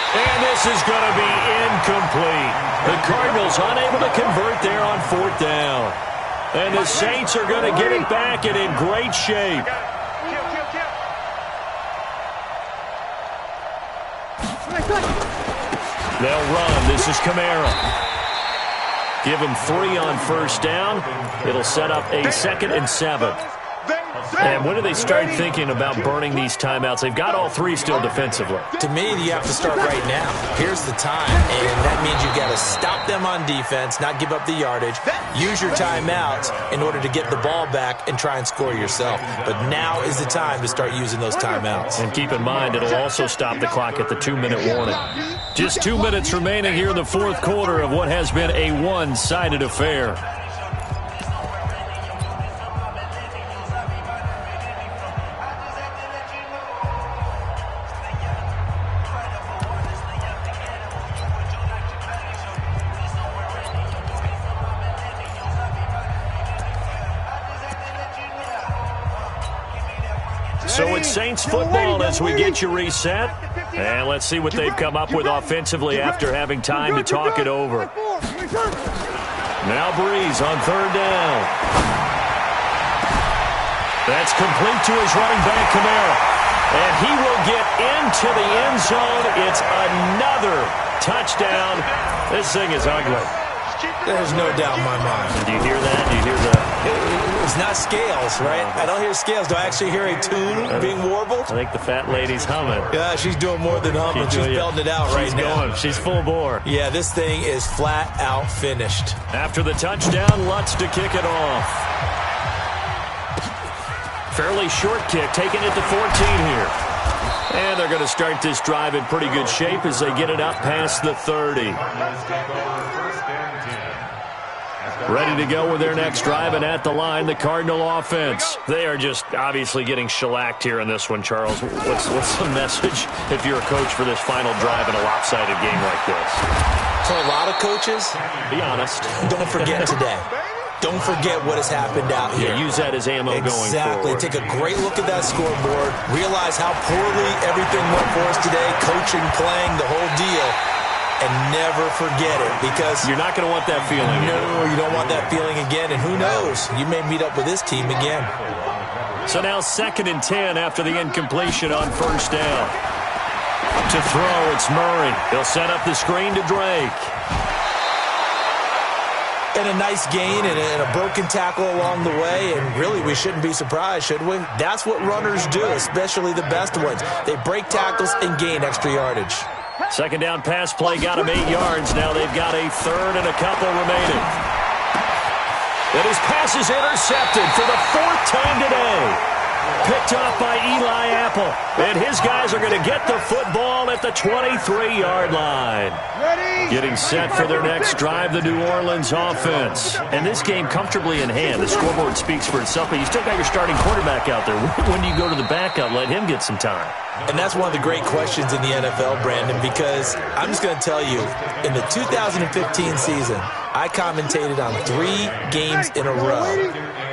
And this is going to be incomplete. The Cardinals unable to convert there on 4th down. And the Saints are going to get it back and in great shape. They'll run. This is Kamara. Give him 3 on 1st down. It'll set up a 2nd and 7. And when do they start thinking about burning these timeouts? They've got all 3 still defensively. To me, you have to start right now. Here's the time, and that means you've got to stop them on defense, not give up the yardage, use your timeouts in order to get the ball back and try and score yourself. But now is the time to start using those timeouts. And keep in mind, it'll also stop the clock at the 2-minute warning. Just 2 minutes remaining here in the 4th quarter of what has been a one-sided affair. So it's Saints football as we get you reset. And let's see what they've come up with offensively after having time to talk it over. Now Breeze on 3rd down. That's complete to his running back, Kamara. And he will get into the end zone. It's another touchdown. This thing is ugly. There's no doubt in my mind. Do you hear that? Do you hear that? It's not scales, right? I don't hear scales. Do I actually hear a tune being warbled? I think the fat lady's humming. Yeah, she's doing more than humming. She's belting it out right now. Going. She's full bore. Yeah, this thing is flat out finished. After the touchdown, Lutz to kick it off. Fairly short kick, taking it to 14 here. And they're going to start this drive in pretty good shape as they get it up past the 30. Ready to go with their next drive, and at the line, the Cardinal offense. They are just obviously getting shellacked here in this one, Charles. What's the message if you're a coach for this final drive in a lopsided game like this? For a lot of coaches, be honest. Don't forget today. Don't forget what has happened out here. Yeah, use that as ammo going forward. Exactly. Take a great look at that scoreboard. Realize how poorly everything went for us today. Coaching, playing, the whole deal. And never forget it, because you're not going to want that feeling. No, you don't want that feeling again. And who knows? You may meet up with this team again. So now 2nd and 10 after the incompletion on 1st down. To throw, it's Murray. He'll set up the screen to Drake. And a nice gain and a broken tackle along the way, and really we shouldn't be surprised, should we? That's what runners do, especially the best ones. They break tackles and gain extra yardage. 2nd down pass play got him 8 yards. Now they've got a 3rd and a couple remaining. And his pass is intercepted for the 4th time today. Picked off by Eli Apple. And his guys are going to get the football at the 23-yard line. Getting set for their next drive, the New Orleans offense. And this game comfortably in hand. The scoreboard speaks for itself, but you still got your starting quarterback out there. When do you go to the backup? Let him get some time. And that's one of the great questions in the NFL, Brandon, because I'm just going to tell you, in the 2015 season, I commentated on 3 games in a row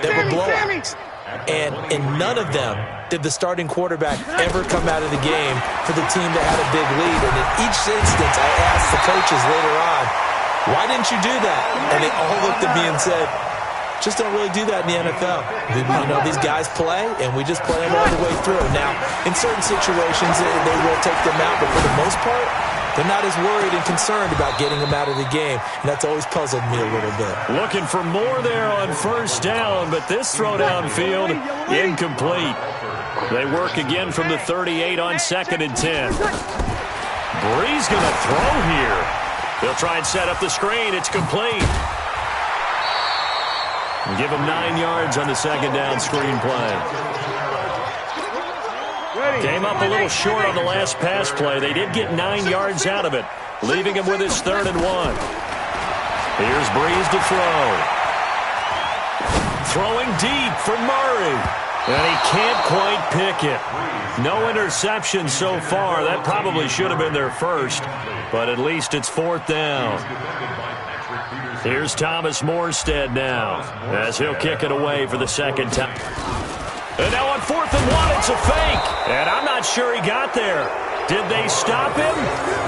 that were blowouts. And in none of them did the starting quarterback ever come out of the game for the team that had a big lead. And in each instance, I asked the coaches later on, why didn't you do that? And they all looked at me and said, just don't really do that in the NFL. You know, these guys play, and we just play them all the way through. Now, in certain situations, they will take them out, but for the most part, they're not as worried and concerned about getting them out of the game, and that's always puzzled me a little bit. Looking for more there on 1st down, but this throw downfield, incomplete. They work again from the 38 on 2nd and 10. Breeze going to throw here. They'll try and set up the screen. It's complete. And give him 9 yards on the 2nd down screen play. Came up a little short on the last pass play. They did get 9 yards out of it, leaving him with his 3rd and 1. Here's Breeze to throw. Throwing deep for Murray. And he can't quite pick it. No interception so far. That probably should have been their first, but at least it's 4th down. Here's Thomas Morstead now, as he'll kick it away for the second time. And now on 4th and 1, it's a fake. And I'm not sure he got there. Did they stop him?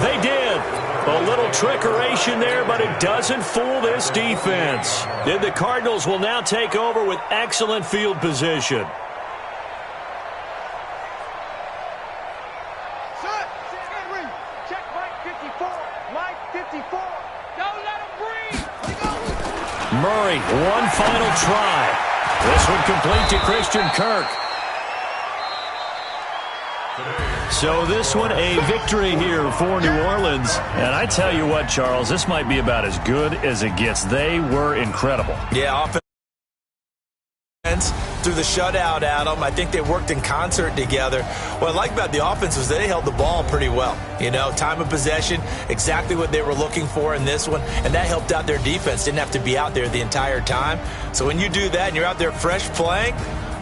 They did. A little trickeration there, but it doesn't fool this defense. And the Cardinals will now take over with excellent field position. Check Mike 54. Mike 54. Don't let him breathe. Murray, one final try. This one complete to Christian Kirk. So this one a victory here for New Orleans. And I tell you what, Charles, this might be about as good as it gets. They were incredible. Yeah, offense through the shutout, Adam. I think they worked in concert together. What I like about the offense was they held the ball pretty well. You know, time of possession, exactly what they were looking for in this one, and that helped out their defense. Didn't have to be out there the entire time. So when you do that and you're out there fresh playing,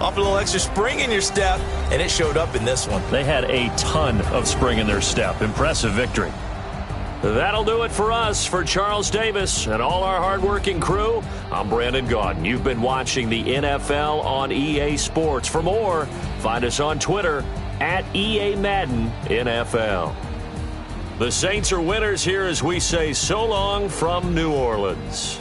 off a little extra spring in your step, and it showed up in this one. They had a ton of spring in their step. Impressive victory. That'll do it for us. For Charles Davis and all our hardworking crew, I'm Brandon Gaudin. You've been watching the NFL on EA Sports. For more, find us on Twitter at EA Madden NFL. The Saints are winners here as we say so long from New Orleans.